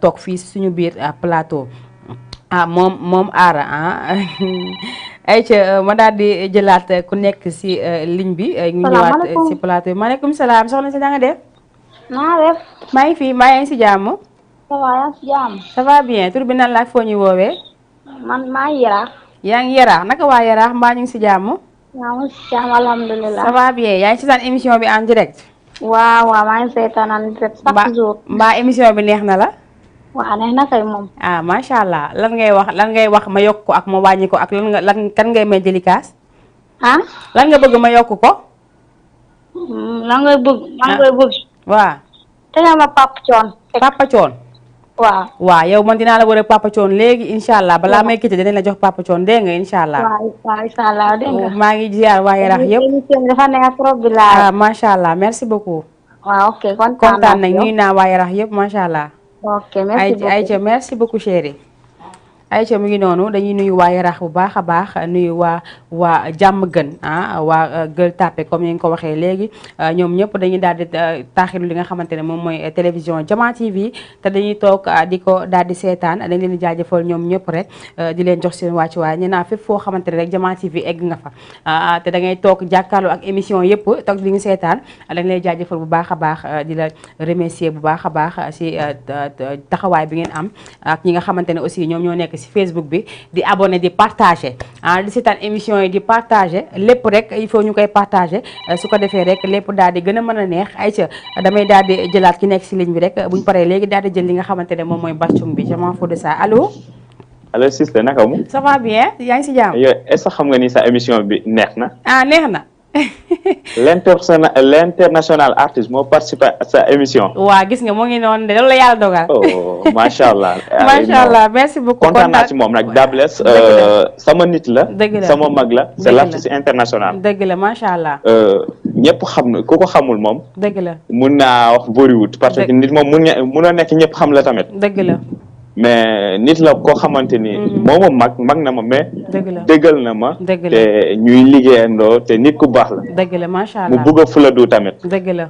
Speaker 1: toog fii suñu biir plateau moom Aara ayca ma daal di jëlaat ku nekk si ligne bi ñu ñëwaat si plateau bi maaleykum salaam soxna si da nga def maa ngi fii maa ngi si jàmm
Speaker 12: ça va yaa ngi si jàmm
Speaker 1: ça va bien tur bi nan la foo ñuy woowee
Speaker 12: man maa ngi Yaraax
Speaker 1: yaa ngi Yaraax naka waa Yaraax mbaa ñu ngi si jàmm
Speaker 12: maa ngi si jàmm alhamdulilah
Speaker 1: ça va bien yaa ngi si saan émission bi en direct
Speaker 12: waaw maa ngi seetaan en direct chaque jour
Speaker 1: mbaa émission bi neex na la
Speaker 12: waaw neex na kay moom
Speaker 1: macha allah lan ngay wax ma yokk ko ak ma wàññi ko ak lan kan ngay may délicace lan nga bëgg ma yokk ko
Speaker 12: lan ngay bëgg
Speaker 1: waaw
Speaker 12: te nga ma Papa Thione
Speaker 1: waaw yow man dinaa la war a Papa Thione léegi incha allah balaa may quitté dinañ la jox Papa Thione dégg nga incha allah
Speaker 12: waaw incha allah dégg nga
Speaker 1: maa ngi ziar waa Yaraax yëpp
Speaker 12: émission bi dafa neex trop bi laa
Speaker 1: macha allah merci beaucoup
Speaker 12: waaw ok
Speaker 1: kontaan nañ ñuy naa waa Yaraax yëpp macha allah
Speaker 12: ok merci beaucoup
Speaker 1: Aïcha merci beaucoup chérie Aïcha mu ngi noonu dañuy nuyu waa Yaraax bu baax a baax nuyu waa jàmm gën waa Gueule Tapée comme ni nga ko waxee léegi ñoom ñëpp dañuy daal di taaxilu li nga xamante ne moom mooy télévision Jama TV te dañuy toog di ko daal di seetaan dañ leen di jaajëfal ñoom ñëpp rek di leen jox seen wàccuwaay ñu naa fépp foo xamante ne rek Jama TV egg nga fa te da ngay toog jàkkaarloo ak émission yëpp toog di nga seetaan dañ lay jaajëfal bu baax a baax di la remercier bu baax a baax si taxawaay bi ngeen am ak ñi nga xamante ne aussi ñoom ñoo nekk si Facebook bi di abonné di partager di seetaan émission yi di partager lépp rek il faut ñu koy partager su ko defee rek lépp daal di gën a mën a neex Aïcha damay daal di jëlaat ki nekk si ligne bi rek buñ paree léegi daal di jël li nga xamante ne moom mooy Bachung bi je m'en fous de ça allo
Speaker 6: sister naka mu
Speaker 1: ça va bien yaa ngi si jàmm
Speaker 6: yow est-ce que xam nga ni sa émission bi neex na
Speaker 1: neex na
Speaker 6: l'international artiste moo participé à sa émission.
Speaker 1: waaw gis nga moo ngi noonu de loolu la yàlla dogal.
Speaker 6: macha allah.
Speaker 1: macha allah merci beaucoup
Speaker 6: kontaan naa ci moom nag Dabless sama nit la.
Speaker 1: dëgg la
Speaker 6: sama mag la. c'est l'artiste international.
Speaker 1: dëgg la macha allah.
Speaker 6: ñëpp xam na ku ko xamul moom.
Speaker 1: dëgg la
Speaker 6: mun naa wax Bollywood parce que nit moom mun a nekk ñëpp xam la tamit.
Speaker 1: dëgg la.
Speaker 6: mais nit la koo xamante ni. mooma mag na ma mais.
Speaker 1: dëgg la
Speaker 6: dëggal na ma.
Speaker 1: dëgg la
Speaker 6: te ñuy liggéeyandoo te nit ku baax la.
Speaker 1: dëgg la macha allah
Speaker 6: mu bëgg a fuladu tamit.
Speaker 1: dëgg la.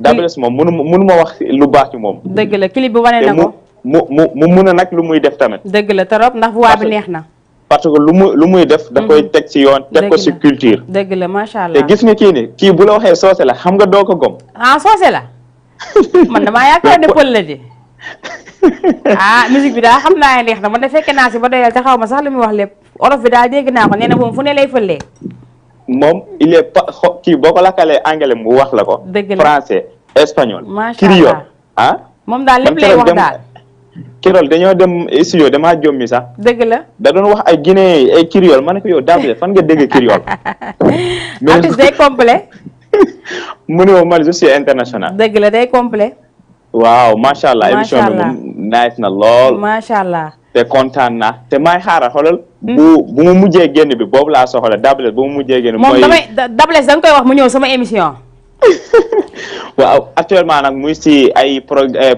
Speaker 6: Dabless moom mënu ma wax lu baax ci moom.
Speaker 1: dëgg la clip bi wane na ko.
Speaker 6: mu mun a nag lu muy def tamit.
Speaker 1: dëgg la trop ndax voix bi neex na.
Speaker 6: parce que lu muy def. da koy teg ci yoon teg ko ci culture.
Speaker 1: dëgg la macha allah
Speaker 6: te gis nga kii bu la waxee soose la xam nga doo ko gom.
Speaker 1: soose la man damaa yaakaar ne pël la di. musique bi daal xam naa neex na man de fekke naa si ba doyal te xaw ma sax li muy wax lépp olof bi daal dégg naa ko nee na moom fu ne lay fëlee.
Speaker 6: moom il est pas kii boo ko lakkalee anglais mu wax la ko.
Speaker 1: dëgg la
Speaker 6: français espagnol.
Speaker 1: macha allah
Speaker 6: créole
Speaker 1: moom daal lépp lay wax daal.
Speaker 6: créole dañoo dem studio damaa jommi sax.
Speaker 1: dëgg la
Speaker 6: da doon wax ay guinéen ay créole ma ne ko yow Dabless fan nga dégg créole.
Speaker 1: artiste day complet.
Speaker 6: mu ne ma man je suis international.
Speaker 1: dëgg la day complet.
Speaker 6: waaw macha allah émission bi moom nice na lool.
Speaker 1: macha allah.
Speaker 6: te kontaan naa te may xaaral xoolal. bu mu mujjee génn bi boobu laa soxla Dabless bu mu mujjee génn.
Speaker 1: moom damay Dabless da nga koy wax mu ñëw sama émission.
Speaker 6: waaw actuellement nag muy si ay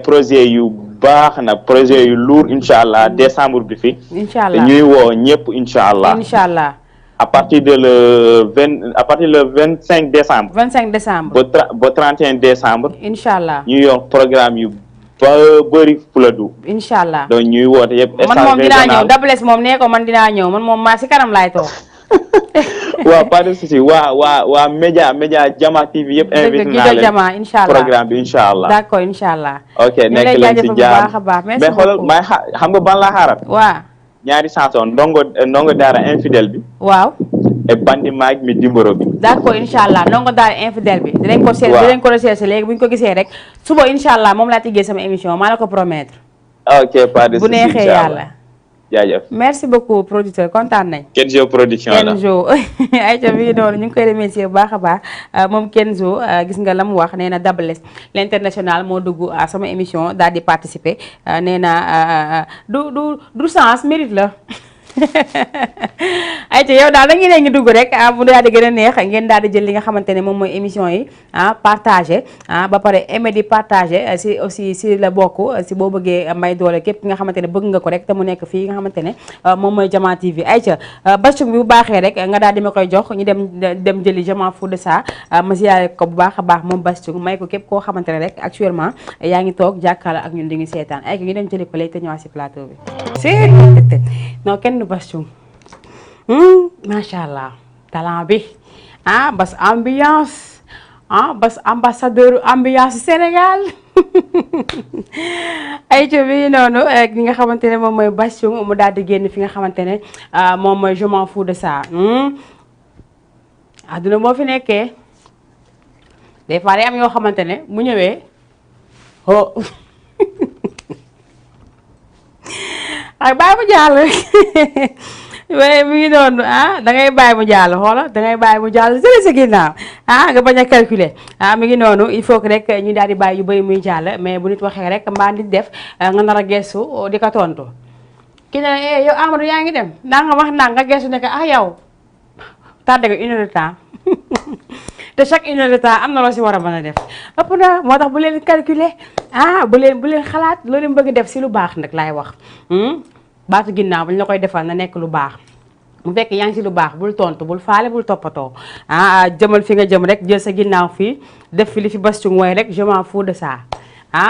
Speaker 6: projet yu baax nag projet yu lourd incha allah décembre bi fi.
Speaker 1: incha allah
Speaker 6: te ñuy woo ñëpp incha allah.
Speaker 1: incha allah.
Speaker 6: à partir le 25 décembre.
Speaker 1: 25 décembre.
Speaker 6: ba 31 décembre.
Speaker 1: incha allah
Speaker 6: ñu yor programme yu ba bëri fuladu.
Speaker 1: incha allah
Speaker 6: donc ñuy woote yëpp.
Speaker 1: man moom dinaa ñëw Dabless moom nee ko man dinaa ñëw man moom maa si kanam laay toog.
Speaker 6: waaw pas de souci waa média Jama TV yëpp. invité naa leen
Speaker 1: Jama incha allah
Speaker 6: programme bi incha allah.
Speaker 1: d'accord incha allah.
Speaker 6: ok nekk leen ci jaam
Speaker 1: mais
Speaker 6: xoolal may xam nga ban la xaaral.
Speaker 1: waaw.
Speaker 6: ñaari chanson ndongo daara infidèle bi.
Speaker 1: waaw.
Speaker 6: et bandi maag mi dimboro bi.
Speaker 1: d'accord incha allah ndongo daara infidèle bi. dinañ ko seet dinañ ko recherché léegi bu ñu ko gisee rek suba incha allah moom laa tijjee sama émission maa la ko promettre.
Speaker 6: ok pas de souci
Speaker 1: bu neexee yàlla.
Speaker 6: jaajëf.
Speaker 1: merci beaucoup producteur kontaan nañ.
Speaker 6: Kenzo production la
Speaker 1: Kenzo ayca mi ngi noonu ñu ngi koy remercier bu baax a baax moom Kenzo gis nga la mu wax nee na Double Less l'international moo dugg sama émission daal di participer nee na du sens mérite la. ayca yow daal da ngeen ngi dugg rek mu daal di gën a neex ngeen daal di jël li nga xamante ne moom mooy émission yi partagé ba pare aimé di partagé si aussi si la bokk si boo bëggee may doole képp ki nga xamante ne bëgg nga ko rek te mu nekk fii nga xamante ne moom mooy Jama TV ayca bacung bi bu baaxee rek nga daal di ma koy jox ñu dem jëli Je m'en fous de ça ma siyaare ko bu baax a baax moom bacung may ko képp koo xamante ne rek actuellement yaa ngi toog jàkkaarloo ak ñun di ngi seetaan ayca ñu dem jëli ko léegi te ñëwaat si plateau bi non kenn Bassung macha allah talent bi Bass ambiance Bass ambassadeur ambiance Sénégal ay co bi noonu ki nga xamante ne moom mooy Bassung mu daal di génn fi nga xamante ne moom mooy Je m'en fous de ça adduna moo fi nekkee des fois day am yoo xamante ne mu ñëwee ay bàyyi mu jàll waaye mi ngi noonu da ngay bàyyi mu jàll xoola da ngay bàyyi mu jàll sële sa ginnaaw nga bañ a calculer mi ngi noonu il faut que rek ñu daal di bàyyi yu bëri muy jàll mais bu nit waxee rek mbaa nit def nga nar a gestu di ko tontu ki ne yow Amadou yaa ngi dem naa nga wax naa nga gestu ne ko yow tardé nga 1 heure de temps te chaque 1 heure de temps am na loo si war a mën a def ëpp na moo tax bu leen calculer bu leen xalaat loo leen bëgg def si lu baax nag laay wax baatu ginnaaw bu ñu la koy defal na nekk lu baax mu fekk yaa ngi si lu baax bul tontu bul faale bul toppatoo jëmal fi nga jëm rek jël sa ginnaaw fii def fi li fi Bassung wooy rek Je m'en fous de ça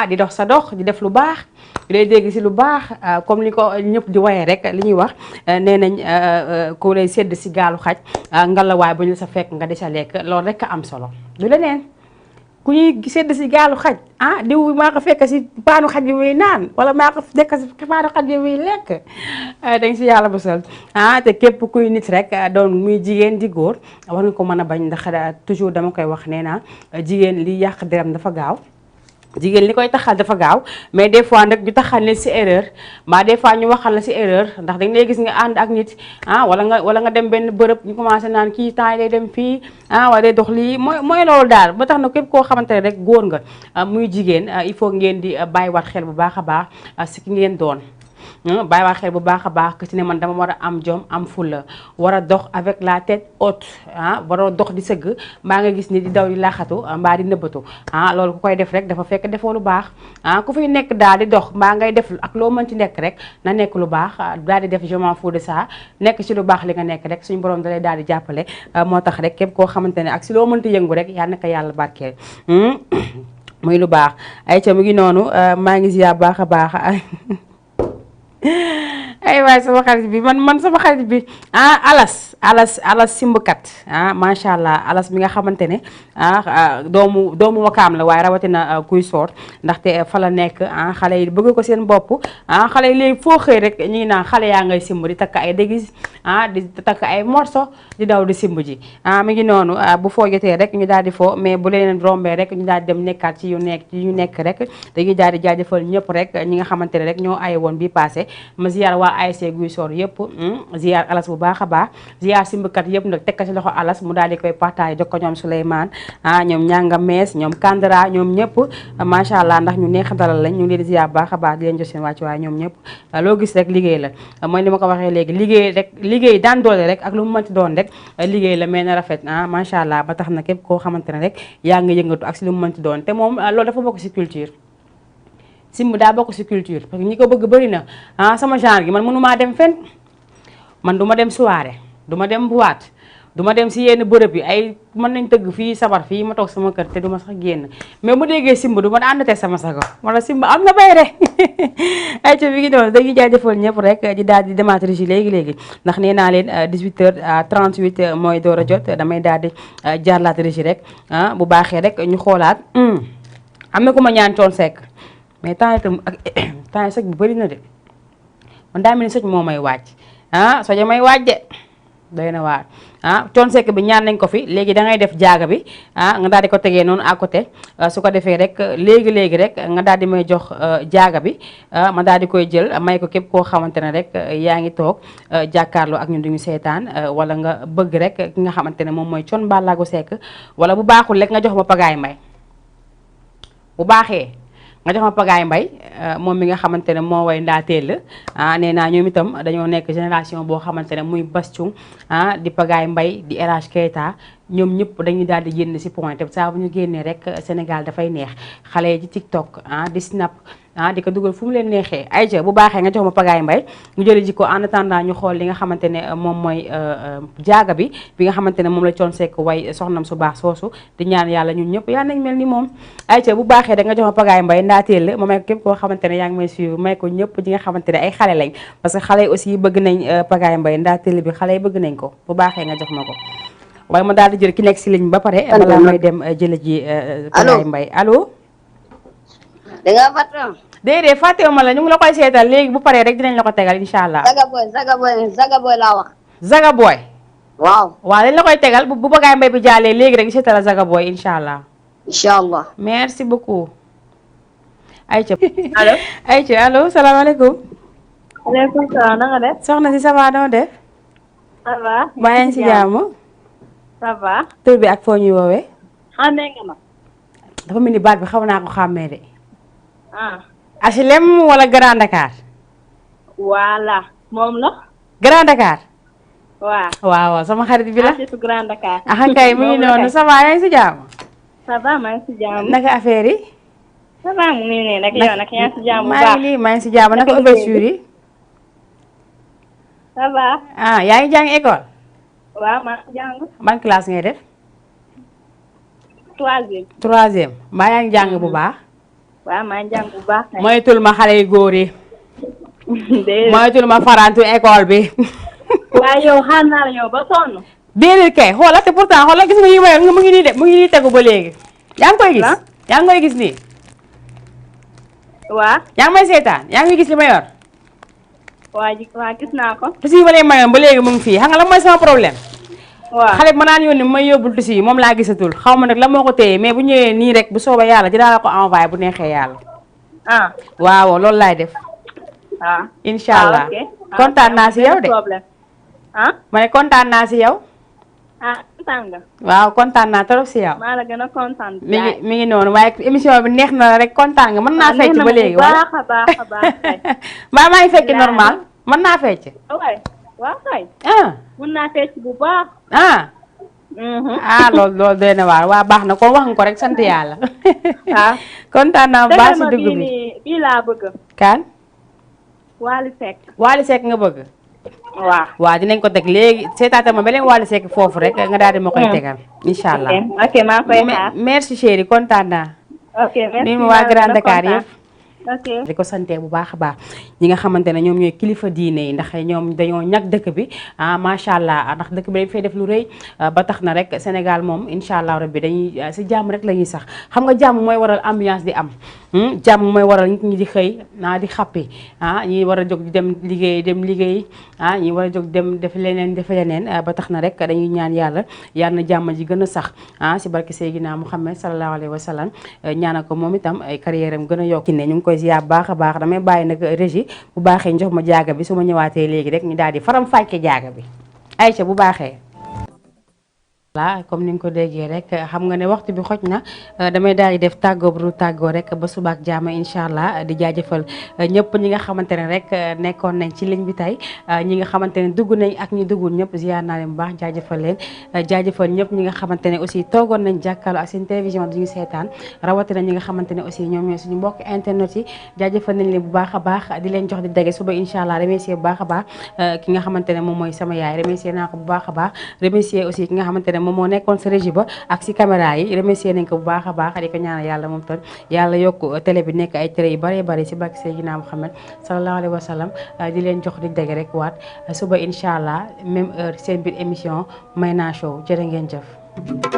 Speaker 1: di dox sa dox di def lu baax di lay dégg si lu baax comme ni ko ñëpp di woyee rek li ñuy wax nee nañ ku lay sedd si gaalu xaj ngalawaay bu ñu sa fekk nga di sa lekk loolu rek a am solo du leneen ku ñuy sedd si gaalu xaj diw maa ko fekk si paanu xaj bi muy naan wala maa ko fekk si paanu xaj bi muy lekk dañ si yàlla bësal te képp kuy nit rek doon muy jigéen di góor war nga ko mën a bañ ndax toujours dama koy wax nee naa jigéen li yàq deram dafa gaaw jigéen li koy taxal dafa gaaw mais des fois nag ñu taxal ne si erreur mbaa des fois ñu waxal la si erreur ndax dañ lay gis nga ànd ak nit wala nga dem benn bërëb ñu commencé naan kii temps yi day dem fii wala day dox lii mooy loolu daal ba tax na képp koo xamante ne rek góor nga muy jigéen il faut ngeen di bàyyiwaat xel bu baax a baax si ki ngeen doon bàyyiwaat xel bu baax a baax que ci ne man dama war a am jom am fulla war a dox avec la tête haute war a dox di sëgg mbaa nga gis ni di daw di laxatu mbaa di nëbbatu loolu ku koy def rek dafa fekk defoo lu baax ku fi nekk daal di dox mbaa ngay def ak loo mën ci nekk rek na nekk lu baax daal di def Je m'en fous de ça nekk ci lu baax li nga nekk rek suñu borom dalay daal di jàppale moo tax rek képp koo xamante ne ak si loo mënti yëngu rek yaa naka yàlla barkeel muy lu baax ay ca mu ngi noonu maa ngi ziar baax a baax ay waay sama xarit bi man sama xarit bi alas simbkat macha allah alas mi nga xamante ne doomu wakaam la waaye rawatina kuy soor ndaxte fa la nekk xale yi bëgg ko seen bopp xale yi léegi foo xëy rek ñu ngi naan xale yaa ngay simb di takk ay dégis di takk ay morso di daw di simb ji mi ngi noonu bu foo jotee rek ñu daal di foo mais bu leen rombee rek ñu daal di dem nekkaat ci yu nekk rek dañuy daal di jaajëfal ñëpp rek ñi nga xamante ne rek ñoo aye woon bi passé ma ziar waa ASC Guy Soor yëpp ziar alas bu baax a baax ziar simbkat yëpp nag teg ko ci loxo alas mu daal di koy partage jox ko ñoom Souleymane ñoom ñanga mees ñoom Kandra ñoom ñëpp macha allah ndax ñu neex dalal lañ ñu ngi leen di ziar baax a baax di leen jox seen wàcc waaye ñoom ñëpp loo gis rek liggéey la mooy li ma ko waxee léegi liggéey daan doole rek ak lu mu mënti doon rek liggéey la mais na rafet macha allah ba tax na képp koo xamante ne rek yaa ngi yëngatu ak si lu mu mënti doon te moom loolu dafa bokk si culture simb daa bokk ci culture parce que ñi ko bëgg bëri na sama genre gi man mënumaa dem fen man duma dem soirée duma dem boîte duma dem ci yenn bërëb yi ay mën nañ tëgg fii sabar fii ma toog sama kër te duma sax génn mais mu déggee simb duma ànd te sama sago wala simb am na bay re ay ca bi ngi doon dañuy jaajëfal ñëpp rek di daal di démarrer ji léegi ndax nee naa leen 18h38 mooy door a jot damay daal di jaarlaat régie rek bu baaxee rek ñu xoolaat am na ku ma ñaan toon sekk mais temps yi soj bi bëri na de man daa mel ni soj moo may waaj soja may waaj de doy na waar Thione Seck bi ñaan nañ ko fi léegi da ngay def jaaga bi nga daal di ko tegee noonu à côté su ko defee rek léegi rek nga daal di may jox jaaga bi ma daal di koy jël may ko képp koo xamante ne rek yaa ngi toog jàkkaarloo ak ñun duñu seetaan wala nga bëgg rek ki nga xamante ne moom mooy Thione Ballago Seck wala bu baaxul rek nga jox ma Pagaye Mbaye bu baaxee nga jox ma Pagaye Mbaye moom mi nga xamante ne moo way ndaateel nee naa ñoom itam dañoo nekk génération boo xamante ne muy Bastoung di Pagaye Mbaye di El Hadj Keita ñoom ñëpp dañuy daal di génn si point te saa bu ñu génnee rek Sénégal dafay neex xale yi di TikTok di snap di ko dugal fu mu leen neexee ayca bu baaxee nga jox ma Pagaye Mbaye ñu jëli ji ko en attendant ñu xool li nga xamante ne moom mooy jaaga bi nga xamante ne moom la Thione Seck way soxnam su baax soosu di ñaan yàlla ñun ñëpp yaa nañ mel ni moom ayca bu baaxee da nga jox ma Pagaye Mbaye ndaateel la ma may ko képp koo xamante ne yaa ngi may suivre may ko ñëpp ñi nga xamante ne ay xale lañ parce que xale yi aussi bëgg nañ Pagaye Mbaye ndaateel bi xale yi bëgg nañ ko bu baaxee nga jox ma ko waaye ma daal di jël ki nekk si ligne ba pare balaa may dem jële ji Pagaye Mbaye allo
Speaker 11: da nga fàtte
Speaker 1: déedéet fàttewu ma la ñu ngi la koy seetal léegi bu paree rek dinañ la ko tegal incha allah.
Speaker 11: Zaga Boy laa wax.
Speaker 1: Zaga Boy.
Speaker 11: waaw
Speaker 1: dañ la koy tegal bu Pagaye Mbaye bi jàllee léegi rek ñu seetal Zaga Boy incha allah.
Speaker 11: incha allah.
Speaker 1: merci beaucoup. ayca.
Speaker 13: allo
Speaker 1: ayca allo salaamaaleykum.
Speaker 13: waaleykum salaam na nga def.
Speaker 1: soxna si ça va noo def.
Speaker 13: ça va.
Speaker 1: baa yaa ngi si jàmm.
Speaker 13: ça va.
Speaker 1: tur bi ak foo ñuy woowee.
Speaker 13: xamee nga ma.
Speaker 1: dafa mel ni baat bi xaw naa ko xàmmee de. HLM wala Grand Dakar.
Speaker 13: voilà moom la.
Speaker 1: Grand Dakar.
Speaker 13: waaw
Speaker 1: sama xarit bi la.
Speaker 13: Grand Dakar.
Speaker 1: kay mu ngi noonu ça va yaa ngi si jàmm.
Speaker 13: ça va maa ngi si jàmm.
Speaker 1: naka affaire yi.
Speaker 13: ça va mu ngi ne nag yow nag yaa ngi si jàmm bu baax
Speaker 1: maa ngi si jàmm naka ouverture yi.
Speaker 13: ça va.
Speaker 1: yaa ngi jàng école.
Speaker 13: waaw maa ngi jàng.
Speaker 1: ban classe ngay def.
Speaker 13: troisième.
Speaker 1: mbaa yaa ngi jàng bu baax.
Speaker 13: waaw maa ngi jàng bu baax.
Speaker 1: moytul ma xale yu góor yi. moytul ma farantu école bi.
Speaker 13: waaye yow xaar naa la yow ba sonn.
Speaker 1: déedéet kay xoolal te pourtant xoolal gis nga yi ma yor mu ngi nii de mu ngi nii tegu ba léegi. yaa ngi koy gis. yaa ngi koy gis nii.
Speaker 13: waaw.
Speaker 1: yaa ngi may seetaan yaa ngi gis li ma yor.
Speaker 13: waa gis naa ko.
Speaker 1: te si ma leen mayoon ba léegi mu ngi fii xam nga lan mooy sama problème.
Speaker 13: waaw
Speaker 1: xale bi ma naan yónni may yóbbul tusi yi moom laa gisatul xaw ma nag la moo ko téye mais bu ñëwee nii rek bu soobee yàlla dinaa la ko envoyé bu neexee yàlla. waaw loolu laay def. incha allah kontaan naa si yow de. ma ne kontaan naa si yow.
Speaker 13: kontaan nga.
Speaker 1: waaw kontaan naa trop si yow.
Speaker 13: maa la gën a kontaan.
Speaker 1: mi ngi noonu waaye émission bi neex na la rek kontaan nga mën naa fecc ba léegi.
Speaker 13: baax a baax
Speaker 1: maa ngi fecc normal mën naa fecc.
Speaker 13: waaw kay. mën naa fecc bu baax.
Speaker 1: loolu doy na waar waa baax na kon wax nga ko rek sant yàlla. kontaan naa bu baax si dugg bi
Speaker 13: bii laa bëgg.
Speaker 1: kan.
Speaker 13: Wally
Speaker 1: Seck nga bëgg.
Speaker 13: waaw
Speaker 1: dinañ ko teg léegi seetaata ma beneen Wally Seck foofu rek nga daal di ma koy tegal. incha allah
Speaker 13: ok maa koy xaar.
Speaker 1: merci chérie kontaan naa.
Speaker 13: ok merci
Speaker 1: ni mu waa Grand Dakar yëpp.
Speaker 13: ok
Speaker 1: di ko sante bu baax a baax ñi nga xamante ne ñoom ñooy kilifa diine yi ndax ñoom dañoo ñag dëkk bi macha allah ndax dëkk bi dañ fay def lu rëy ba tax na rek Sénégal moom incha allah rabbi dañuy si jàmm rek la ñuy sax xam nga jàmm mooy waral ambiance di am jàmm mooy waral nit ñi di xëy di xappi ñi war a jóg di dem liggéey ñi war a jóg dem def leneen ba tax na rek dañuy ñaan yàlla na jàmm ji gën a sax si barke Seydina Muhammad sallallahu alayhi wa sallam ñaanal ko moom itam ay carrière am gën a yokk ne ñu ngi koy ziar baax a baax damay bàyyi nag régie bu baaxee jox ma jaaga bi su ma ñëwaatee léegi rek ñu daal di faram fàcce jaaga bi Aïcha bu baaxee. voilà comme ni nga ko déggee rek xam nga ne waxtu bi xoj na damay daal di def tàggoo bu tàggoo rek ba suba ak jàmm incha allah di jaajëfal ñëpp ñi nga xamante ne rek nekkoon nañ ci ligne bi tey ñi nga xamante ne dugg nañ ak ñi duggul ñëpp ziar naa leen bu baax jaajëfal leen jaajëfal ñëpp ñi nga xamante ne aussi toogoon nañ jàkkaarloo ak seen télévision duñu seetaan rawatina ñi nga xamante ne aussi ñoom ñooy suñu mbokk internet yi jaajëfal nañ leen bu baax a baax di leen jox di dage suba incha allah remercier bu baax a baax ki nga xamante ne moom mooy sama yaay remercier naa ko bu baax a baax remercier aussi ki nga xamante ne moom moo nekkoon sa régie ba ak si caméra yi remercier nañ ko bu baax a baax di ko ñaanal yàlla moom tam yàlla yokk télé bi nekk ay télé yu bari bari si barke Seydina Muhammad sallallahu alayhi wa sallam di leen jox di dégg rek waat suba incha allah même heure seen biir émission Mayna Show jërë ngeen jëf